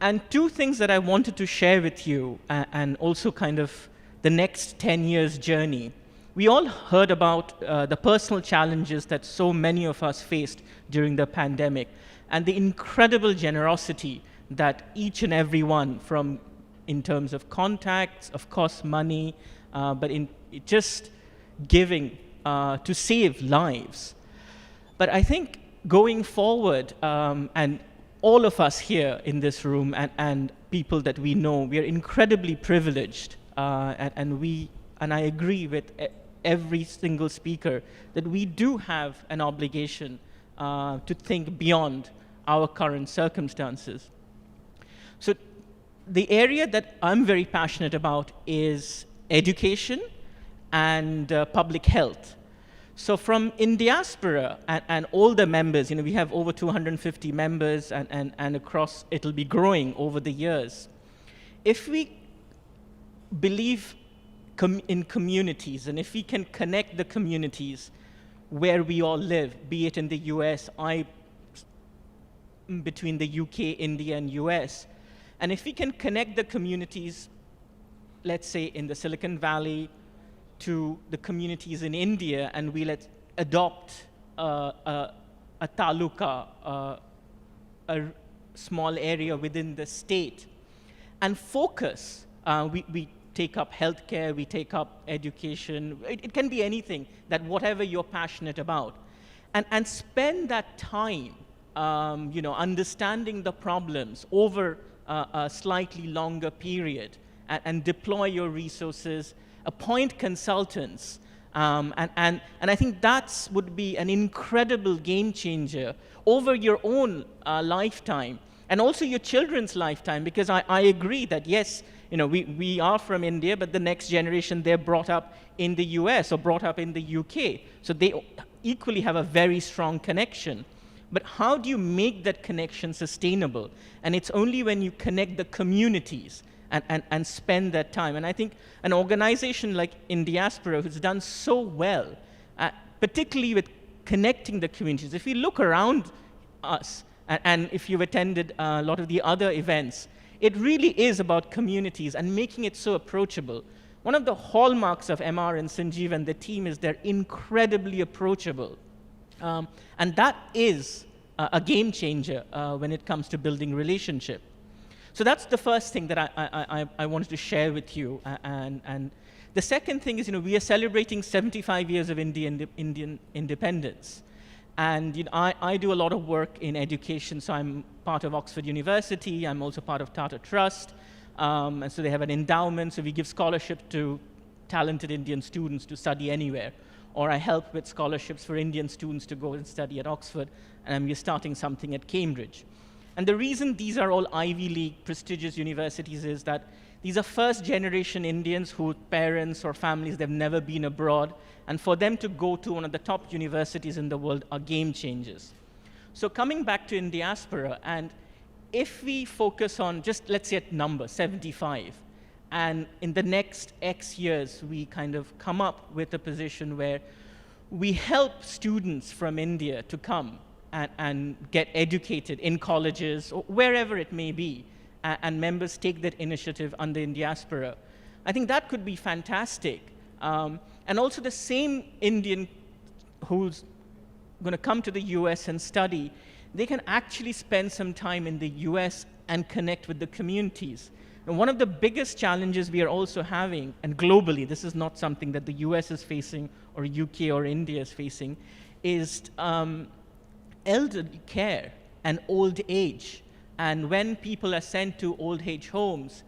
And two things that I wanted to share with you, and also kind of the next 10 years journey. We all heard about the personal challenges that so many of us faced during the pandemic, and the incredible generosity that each and every one, from in terms of contacts, of course, money, but in just giving to save lives. But I think going forward, and all of us here in this room and people that we know, we are incredibly privileged, and I agree with every single speaker that we do have an obligation to think beyond our current circumstances. So the area that I'm very passionate about is education and public health. So from Indiaspora and all the members, we have over 250 members, and across, it'll be growing over the years. If we believe in communities, and if we can connect the communities where we all live, be it in the US, between the UK, India, and US, and if we can connect the communities, let's say in the Silicon Valley, to the communities in India, and we let's adopt a taluka, a small area within the state, and focus. We take up healthcare, we take up education. It can be anything, that whatever you're passionate about, and spend that time understanding the problems over a slightly longer period and deploy your resources, appoint consultants. And I think that would be an incredible game changer over your own lifetime and also your children's lifetime, because I agree that yes, we are from India, but the next generation, they're brought up in the US or brought up in the UK. So they equally have a very strong connection. But how do you make that connection sustainable? And it's only when you connect the communities and spend that time. And I think an organization like Indiaspora, who's done so well, particularly with connecting the communities. If we look around us, and if you've attended a lot of the other events, it really is about communities and making it so approachable. One of the hallmarks of MR and Sanjeev and the team is they're incredibly approachable. And that is a game changer when it comes to building relationship. So that's the first thing that I wanted to share with you. And the second thing is, we are celebrating 75 years of Indian independence. And I do a lot of work in education. So I'm part of Oxford University. I'm also part of Tata Trust. And so they have an endowment. So we give scholarship to talented Indian students to study anywhere. Or I help with scholarships for Indian students to go and study at Oxford. And we're starting something at Cambridge. And the reason these are all Ivy League prestigious universities is that these are first-generation Indians whose parents or families, they've never been abroad. And for them to go to one of the top universities in the world are game changers. So coming back to Indiaspora, and if we focus on just, let's say, at number 75, and in the next X years, we kind of come up with a position where we help students from India to come and get educated in colleges or wherever it may be, and members take that initiative under Indiaspora. I think that could be fantastic. And also the same Indian who's going to come to the US and study, they can actually spend some time in the US and connect with the communities. And one of the biggest challenges we are also having, and globally, this is not something that the US is facing or UK or India is facing, is elderly care and old age. And when people are sent to old age homes,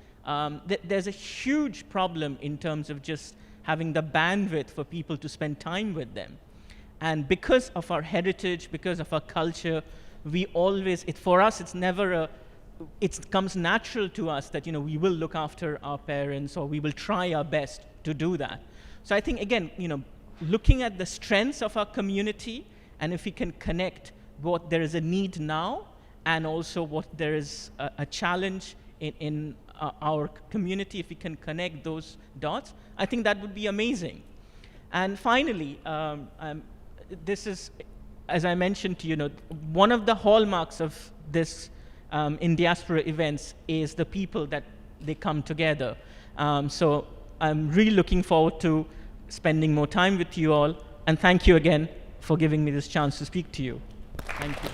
there's a huge problem in terms of just having the bandwidth for people to spend time with them. And because of our heritage, because of our culture, we always, for us, it's never it comes natural to us that, we will look after our parents or we will try our best to do that. So I think, again, looking at the strengths of our community, and if we can connect what there is a need now and also what there is a challenge in our community, if we can connect those dots, I think that would be amazing. And finally, this is, as I mentioned to you, one of the hallmarks of this Indiaspora events is the people that they come together. So I'm really looking forward to spending more time with you all, and thank you again for giving me this chance to speak to you. Thank you.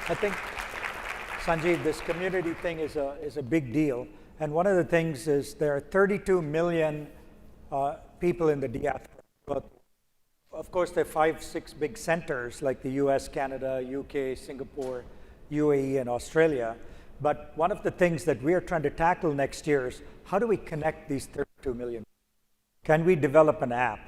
I think, Sanjeev, this community thing is a big deal. And one of the things is there are 32 million people in the diaspora. But of course, there are 5-6 big centers like the US, Canada, UK, Singapore, UAE, and Australia. But one of the things that we're trying to tackle next year is how do we connect these 32 million? Can we develop an app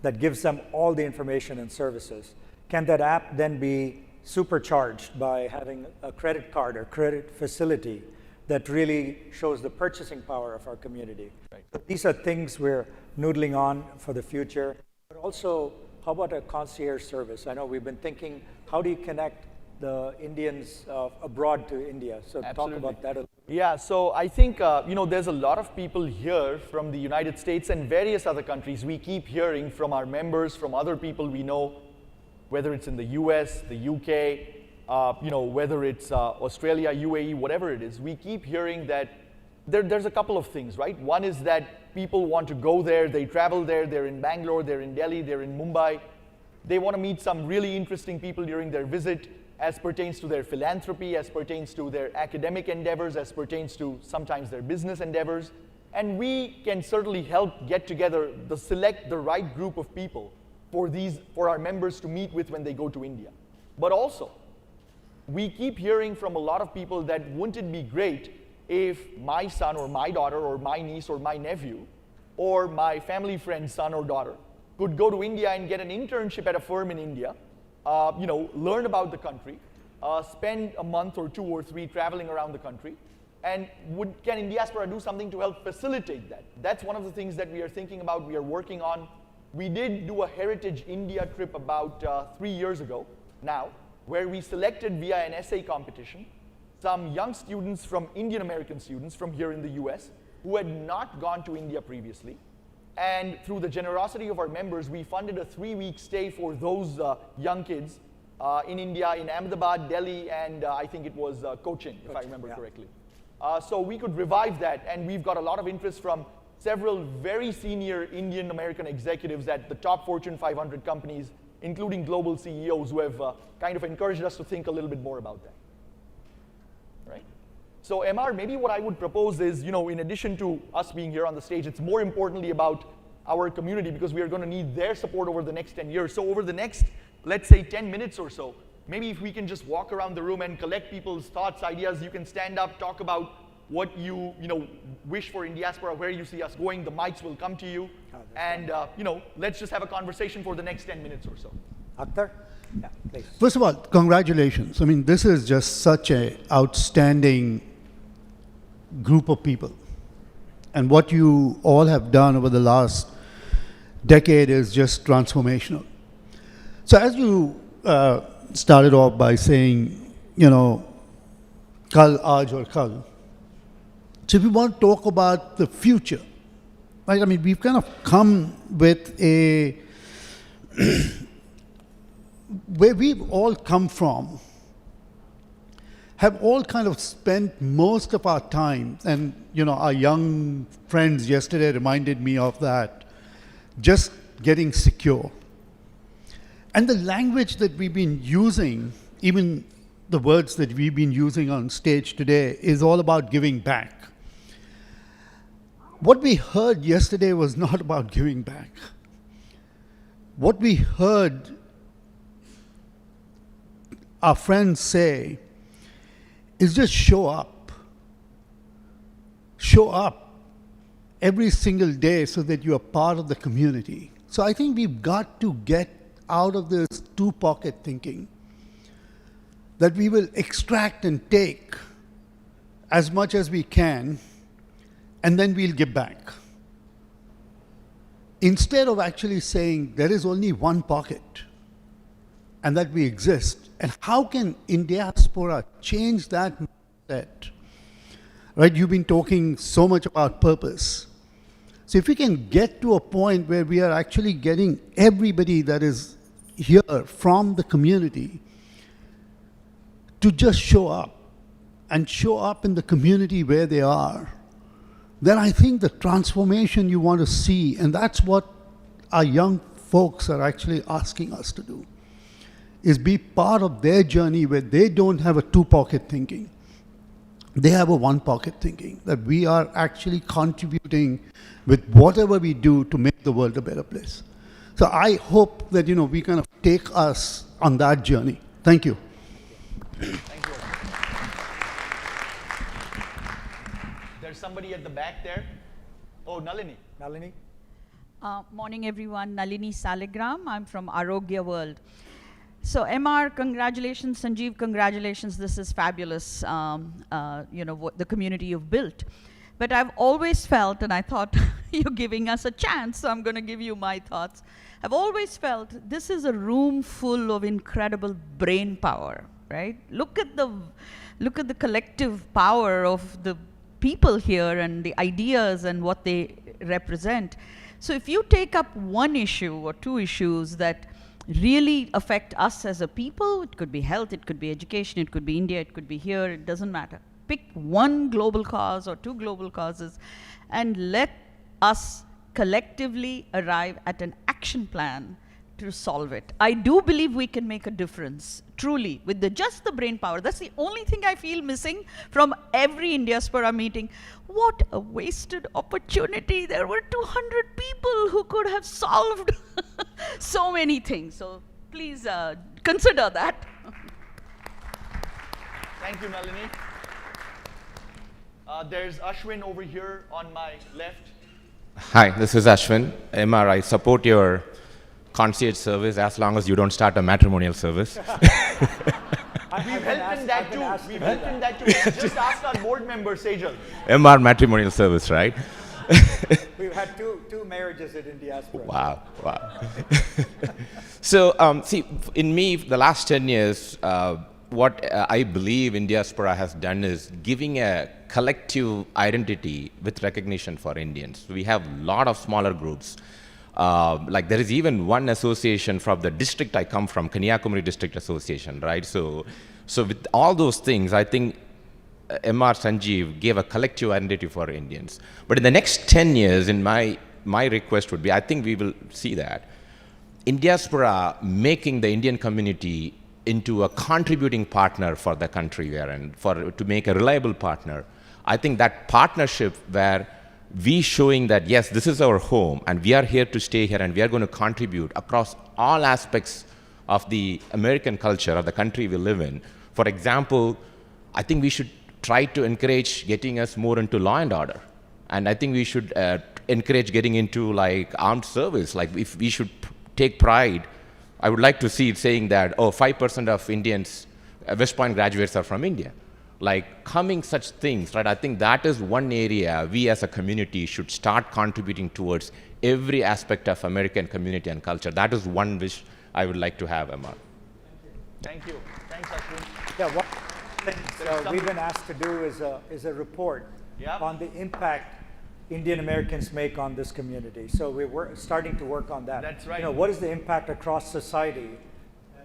that gives them all the information and services? Can that app then be supercharged by having a credit card or credit facility that really shows the purchasing power of our community? Right. So these are things we're noodling on for the future. But also, how about a concierge service? I know we've been thinking, how do you connect the Indians abroad to India? So Absolutely. Talk about that a little bit. Yeah, so I think, there's a lot of people here from the United States and various other countries. We keep hearing from our members, from other people we know, whether it's in the US, the UK, whether it's Australia, UAE, whatever it is, we keep hearing that there's a couple of things, right? One is that people want to go there, they travel there, they're in Bangalore, they're in Delhi, they're in Mumbai. They want to meet some really interesting people during their visit as pertains to their philanthropy, as pertains to their academic endeavors, as pertains to sometimes their business endeavors. And we can certainly help get together, select the right group of people for our members to meet with when they go to India. But also, we keep hearing from a lot of people that wouldn't it be great if my son or my daughter or my niece or my nephew or my family friend's son or daughter could go to India and get an internship at a firm in India, learn about the country, spend a month or 2 or 3 traveling around the country, and can Indiaspora do something to help facilitate that? That's one of the things that we are thinking about, we are working on. We did do a Heritage India trip about 3 years ago now, where we selected via an essay competition some young students from Indian American students from here in the US who had not gone to India previously. And through the generosity of our members, we funded a 3-week stay for those young kids in India, in Ahmedabad, Delhi, and I think it was Cochin, if I remember correctly. So we could revive that, and we've got a lot of interest from several very senior Indian American executives at the top Fortune 500 companies, including global CEOs who have kind of encouraged us to think a little bit more about that. Right? So MR, maybe what I would propose is, in addition to us being here on the stage, it's more importantly about our community, because we are going to need their support over the next 10 years. So over the next, let's say 10 minutes or so, maybe if we can just walk around the room and collect people's thoughts, ideas, you can stand up, talk about what you wish for Indiaspora, where you see us going. The mics will come to you, and let's just have a conversation for the next 10 minutes or so. Akhtar? Yeah, please. First of all, congratulations. I mean, this is just such an outstanding group of people. And what you all have done over the last decade is just transformational. So as you started off by saying, kal, aaj aur kal. So if we want to talk about the future, right? I mean, we've kind of come with a, where we've all come from, have all kind of spent most of our time, and our young friends yesterday reminded me of that, just getting secure. And the language that we've been using, even the words that we've been using on stage today, is all about giving back. What we heard yesterday was not about giving back. What we heard our friends say is just show up. Show up every single day so that you are part of the community. So I think we've got to get out of this two-pocket thinking that we will extract and take as much as we can and then we'll give back. Instead of actually saying there is only one pocket and that we exist, and how can Indiaspora change that mindset? Right? You've been talking so much about purpose. So if we can get to a point where we are actually getting everybody that is here from the community to just show up and show up in the community where they are, then I think the transformation you want to see, and that's what our young folks are actually asking us to do, is be part of their journey where they don't have a two-pocket thinking. They have a one-pocket thinking, that we are actually contributing with whatever we do to make the world a better place. So I hope that, we kind of take us on that journey. Thank you. Thank you. There's somebody at the back there. Oh, Nalini. Nalini? Morning, everyone. Nalini Saligram. I'm from Arogya World. So, MR, congratulations. Sanjeev, congratulations. This is fabulous, what the community you've built. But I've always felt, and I thought you're giving us a chance, so I'm going to give you my thoughts. I've always felt this is a room full of incredible brain power, right? Look at the collective power of the people here and the ideas and what they represent. So if you take up one issue or two issues that really affect us as a people, it could be health, it could be education, it could be India, it could be here, it doesn't matter. Pick one global cause or two global causes and let us collectively arrive at an action plan to solve it. I do believe we can make a difference, truly, with just the brain power. That's the only thing I feel missing from every Indiaspora meeting. What a wasted opportunity. There were 200 people who could have solved so many things. So please consider that. Thank you, Nalini. There's Ashwin over here on my left. Hi, this is Ashwin. MR, I support your concierge service as long as you don't start a matrimonial service. We've helped in that too. We've helped in that too. Just ask our board member, Sejal. MR matrimonial service, right? We've had two marriages at Indiaspora. Wow, wow. So, see, in me, the last 10 years, what I believe Indiaspora has done is giving a collective identity with recognition for Indians. We have a lot of smaller groups. Like there is even one association from the district I come from, Kanyakumari District Association, right? So with all those things, I think M.R. Sanjeev gave a collective identity for Indians. But in the next 10 years, in my request would be, I think we will see that Indiaspora making the Indian community into a contributing partner for the country we are in, to make a reliable partner. I think that partnership where we showing that, yes, this is our home and we are here to stay here and we are going to contribute across all aspects of the American culture of the country we live in. For example, I think we should try to encourage getting us more into law and order. And I think we should encourage getting into like armed service. Like if we should take pride, I would like to see it saying that, oh, 5% of Indians, West Point graduates are from India. Like coming such things, right? I think that is one area we as a community should start contributing towards every aspect of American community and culture. That is one wish I would like to have, M.R. Thank you. Thanks, Ashwin. Yeah, one thing we've been asked to do is a report on the impact Indian Americans make on this community. So we're starting to work on that. That's right. You know, what is the impact across society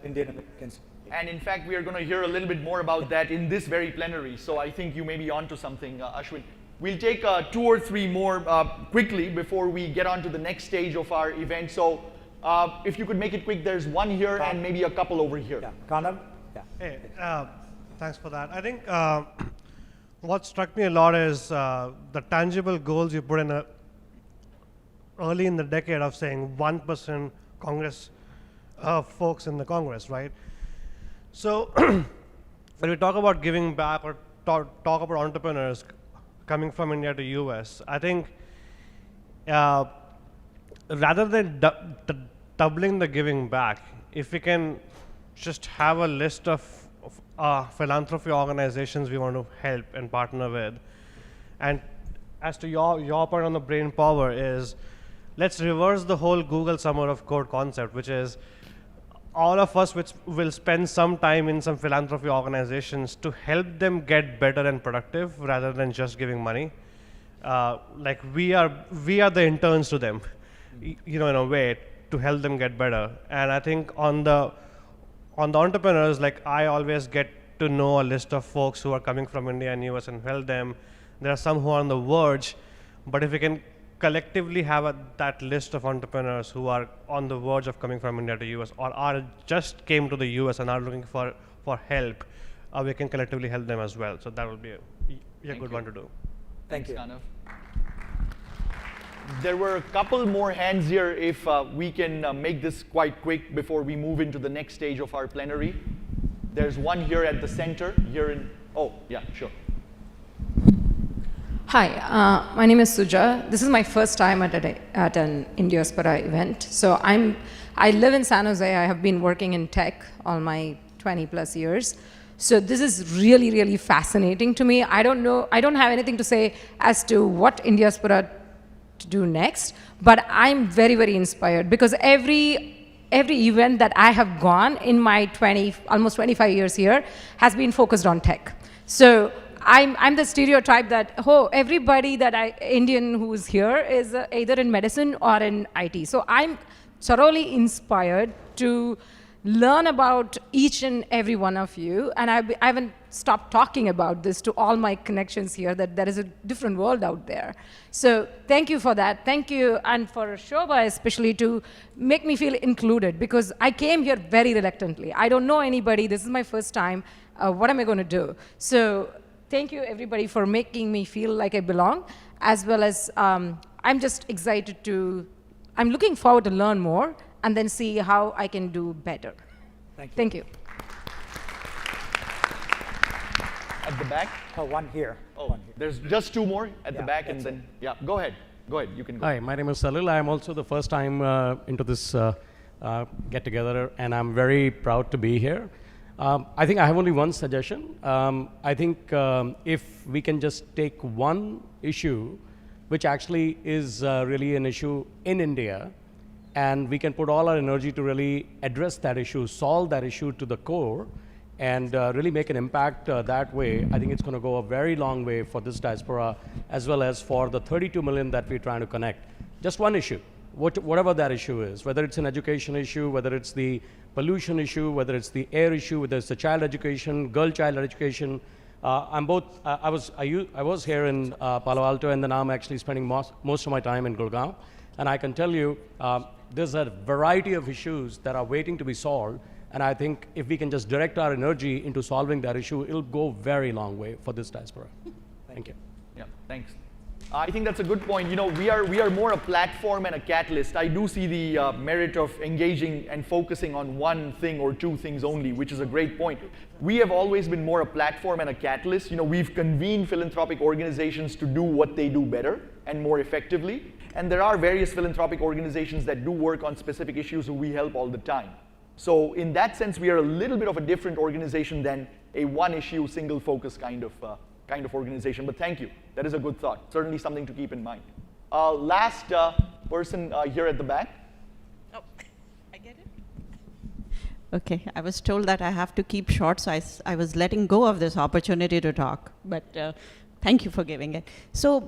Indian Americans? And in fact, we are going to hear a little bit more about that in this very plenary. So I think you may be onto something, Ashwin. We'll take 2 or 3 more quickly before we get on to the next stage of our event. So if you could make it quick, there's one here and maybe a couple over here. Yeah, Kanam? Yeah. Hey, thanks for that. I think what struck me a lot is the tangible goals you put in early in the decade of saying 1% Congress folks in the Congress, right? So when we talk about giving back or talk about entrepreneurs coming from India to US, I think rather than doubling the giving back, if we can just have a list of philanthropy organizations we want to help and partner with. And as to your point on the brain power is, let's reverse the whole Google Summer of Code concept, which is all of us which will spend some time in some philanthropy organizations to help them get better and productive rather than just giving money. Like we are the interns to them, you know, in a way to help them get better. And I think on the entrepreneurs, like I always get to know a list of folks who are coming from India and US and help them. There are some who are on the verge, but if we can collectively have that list of entrepreneurs who are on the verge of coming from India to US or are just came to the US and are looking for help, we can collectively help them as well. So that will be a good one to do. Thank you. Kanav. There were a couple more hands here if we can make this quite quick before we move into the next stage of our plenary. There's one here at the center, here in, oh, yeah, sure. Hi, my name is Suja. This is my first time at an Indiaspora event. So I live in San Jose. I have been working in tech all my 20 plus years. So this is really, really fascinating to me. I don't have anything to say as to what Indiaspora to do next, but I'm very, very inspired because every event that I have gone in my almost 25 years here has been focused on tech. So I'm the stereotype that, everybody Indian who's here is either in medicine or in IT. So I'm thoroughly inspired to learn about each and every one of you. And I haven't stopped talking about this to all my connections here, that there is a different world out there. So thank you for that. Thank you, and for Shobha especially, to make me feel included, because I came here very reluctantly. I don't know anybody. This is my first time. What am I going to do? So thank you, everybody, for making me feel like I belong, as well as I'm just excited I'm looking forward to learn more and then see how I can do better. Thank you. Thank you. at the back. Oh, one here. Oh, One here. there's just two more at the Yeah, back, and that's then, yeah, go ahead. Go ahead, you can go. Hi, my name is Salil. I am also the first time into this get-together, and I'm very proud to be here. I think I have only one suggestion. I think if we can just take one issue, which actually is really an issue in India, and we can put all our energy to really address that issue, solve that issue to the core, and really make an impact that way, I think it's going to go a very long way for this diaspora, as well as for the 32 million that we're trying to connect. Just one issue, whatever that issue is, whether it's an education issue, whether it's the pollution issue, whether it's the air issue, whether it's the child education, girl-child education. I was here in Palo Alto, and then I'm actually spending most of my time in Gurgaon. And I can tell you, there's a variety of issues that are waiting to be solved. And I think if we can just direct our energy into solving that issue, it'll go very long way for this diaspora. Thank you. Yeah, thanks. I think that's a good point. You know, we are more a platform and a catalyst. I do see the merit of engaging and focusing on one thing or two things only, which is a great point. We have always been more a platform and a catalyst. You know, we've convened philanthropic organizations to do what they do better and more effectively. And there are various philanthropic organizations that do work on specific issues who we help all the time. So in that sense, we are a little bit of a different organization than a one-issue, single-focus kind of organization. But thank you. That is a good thought. Certainly something to keep in mind. Last person here at the back. Oh, I get it. Okay, I was told that I have to keep short, so I was letting go of this opportunity to talk. But thank you for giving it. So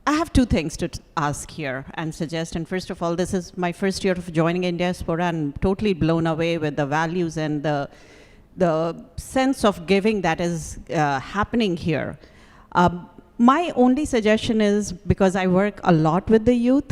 I have two things to ask here and suggest. And first of all, this is my first year of joining Indiaspora, and I'm totally blown away with the values and the sense of giving that is happening here. My only suggestion is, because I work a lot with the youth,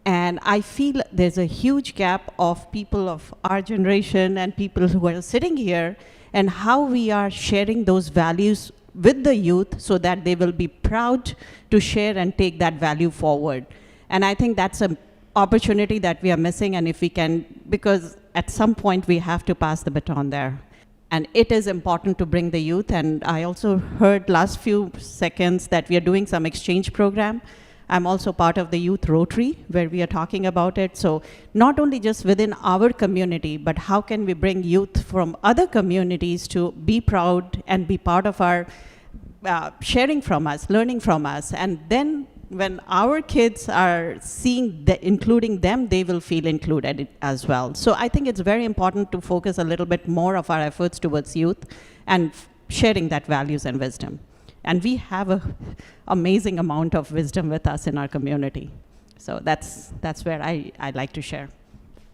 and I feel there's a huge gap of people of our generation and people who are sitting here, and how we are sharing those values with the youth so that they will be proud to share and take that value forward. And I think that's an opportunity that we are missing, and if we can, because at some point we have to pass the baton there. And it is important to bring the youth, and I also heard last few seconds that we are doing some exchange program. I'm also part of the Youth Rotary, where we are talking about it. So not only just within our community, but how can we bring youth from other communities to be proud and be part of our sharing from us, learning from us. And then when our kids are seeing, including them, they will feel included as well. So I think it's very important to focus a little bit more of our efforts towards youth and sharing that values and wisdom. And we have an amazing amount of wisdom with us in our community. So that's where I'd like to share.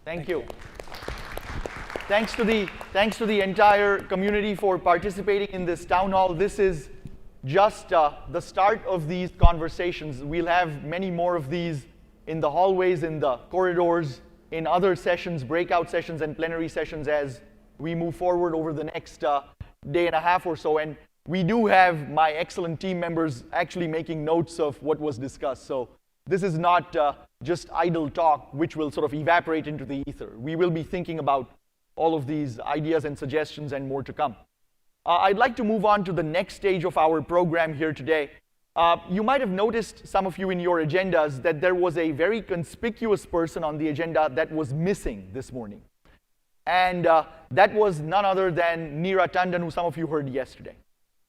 Thank you. Thanks to the entire community for participating in this town hall. This is just the start of these conversations. We'll have many more of these in the hallways, in the corridors, in other sessions, breakout sessions and plenary sessions as we move forward over the next day and a half or so. And we do have my excellent team members actually making notes of what was discussed. So this is not just idle talk, which will sort of evaporate into the ether. We will be thinking about all of these ideas and suggestions and more to come. I'd like to move on to the next stage of our program here today. You might have noticed, some of you in your agendas, that there was a very conspicuous person on the agenda that was missing this morning. And that was none other than Neera Tanden, who some of you heard yesterday.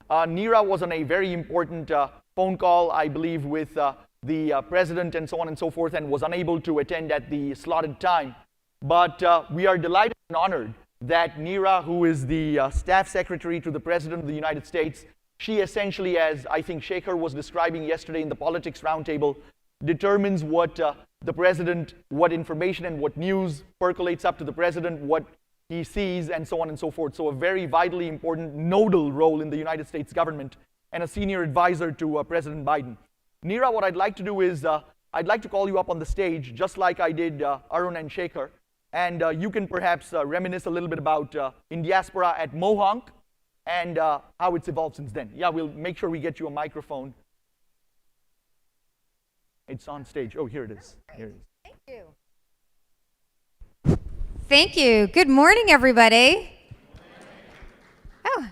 Neera was on a very important phone call, I believe, with the president and so on and so forth, and was unable to attend at the slotted time. But we are delighted and honored that Neera, who is the staff secretary to the President of the United States, she essentially, as I think Shekar was describing yesterday in the Politics Roundtable, determines what the President, what information and what news percolates up to the President, what he sees, and so on and so forth. So a very vitally important nodal role in the United States government and a senior advisor to President Biden. Neera, what I'd like to do is, I'd like to call you up on the stage, just like I did Arun and Shekar. And you can perhaps reminisce a little bit about Indiaspora at Mohonk and how it's evolved since then. Yeah, we'll make sure we get you a microphone. It's on stage. Oh, here it is. Here it is. Thank you. Thank you. Good morning, everybody. Oh,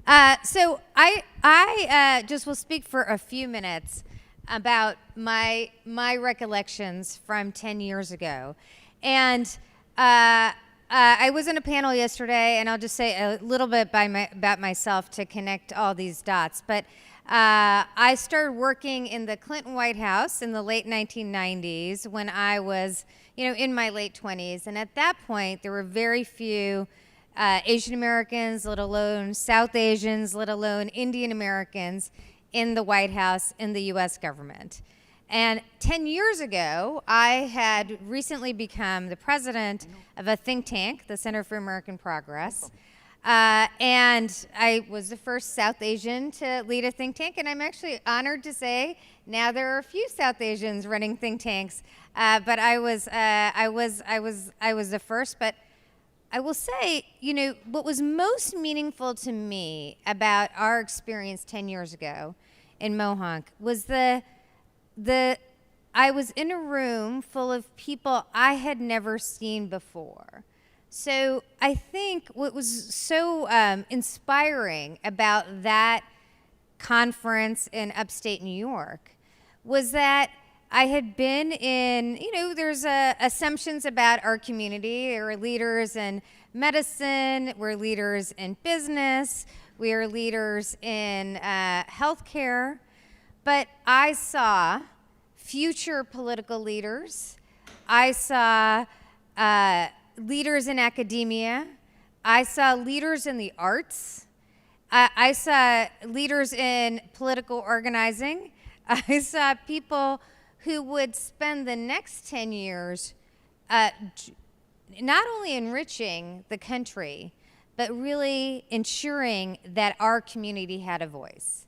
So I just will speak for a few minutes about my recollections from 10 years ago. And I was in a panel yesterday, and I'll just say a little bit about myself to connect all these dots. But I started working in the Clinton White House in the late 1990s when I was, in my late 20s. And at that point, there were very few Asian Americans, let alone South Asians, let alone Indian Americans in the White House in the US government. And 10 years ago, I had recently become the president of a think tank, the Center for American Progress. And I was the first South Asian to lead a think tank, and I'm actually honored to say now there are a few South Asians running think tanks, but I was the first. But I will say, what was most meaningful to me about our experience 10 years ago in Mohonk was I was in a room full of people I had never seen before. So I think what was so inspiring about that conference in upstate New York was that I had been in, there's assumptions about our community. There are leaders in medicine, we're leaders in business, we are leaders in healthcare. But I saw future political leaders. I saw leaders in academia. I saw leaders in the arts. I saw leaders in political organizing. I saw people who would spend the next 10 years not only enriching the country, but really ensuring that our community had a voice.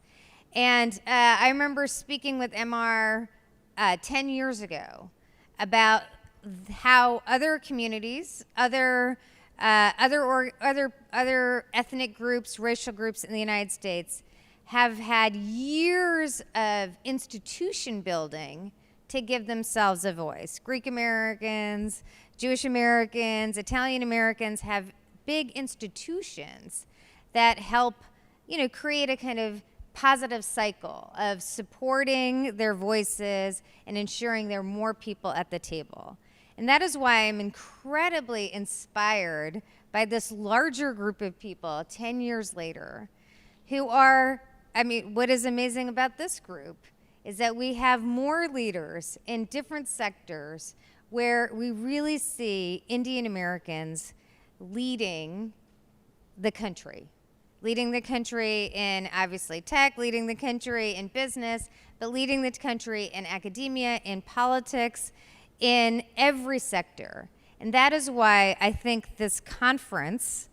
And I remember speaking with MR 10 years ago about how other communities, other ethnic groups, racial groups in the United States have had years of institution building to give themselves a voice. Greek Americans, Jewish Americans, Italian Americans have big institutions that help, create a kind of positive cycle of supporting their voices and ensuring there are more people at the table. And that is why I'm incredibly inspired by this larger group of people 10 years later who are, what is amazing about this group is that we have more leaders in different sectors where we really see Indian Americans leading the country. Leading the country in, obviously, tech, leading the country in business, but leading the country in academia, in politics, in every sector. And that is why I think this conference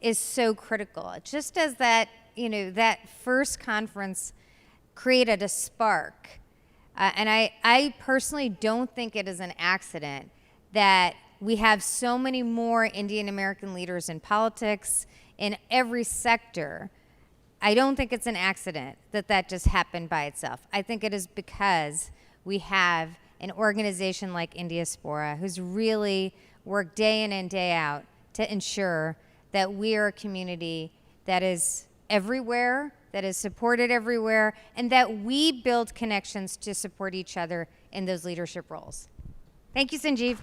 is so critical. Just as that, that first conference created a spark, and I personally don't think it is an accident that we have so many more Indian American leaders in politics, in every sector. I don't think it's an accident that that just happened by itself. I think it is because we have an organization like Indiaspora who's really worked day in and day out to ensure that we are a community that is everywhere, that is supported everywhere, and that we build connections to support each other in those leadership roles. Thank you, Sanjeev.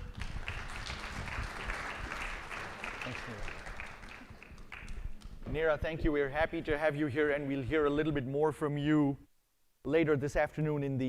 Neera, thank you. We're happy to have you here, and we'll hear a little bit more from you later this afternoon in the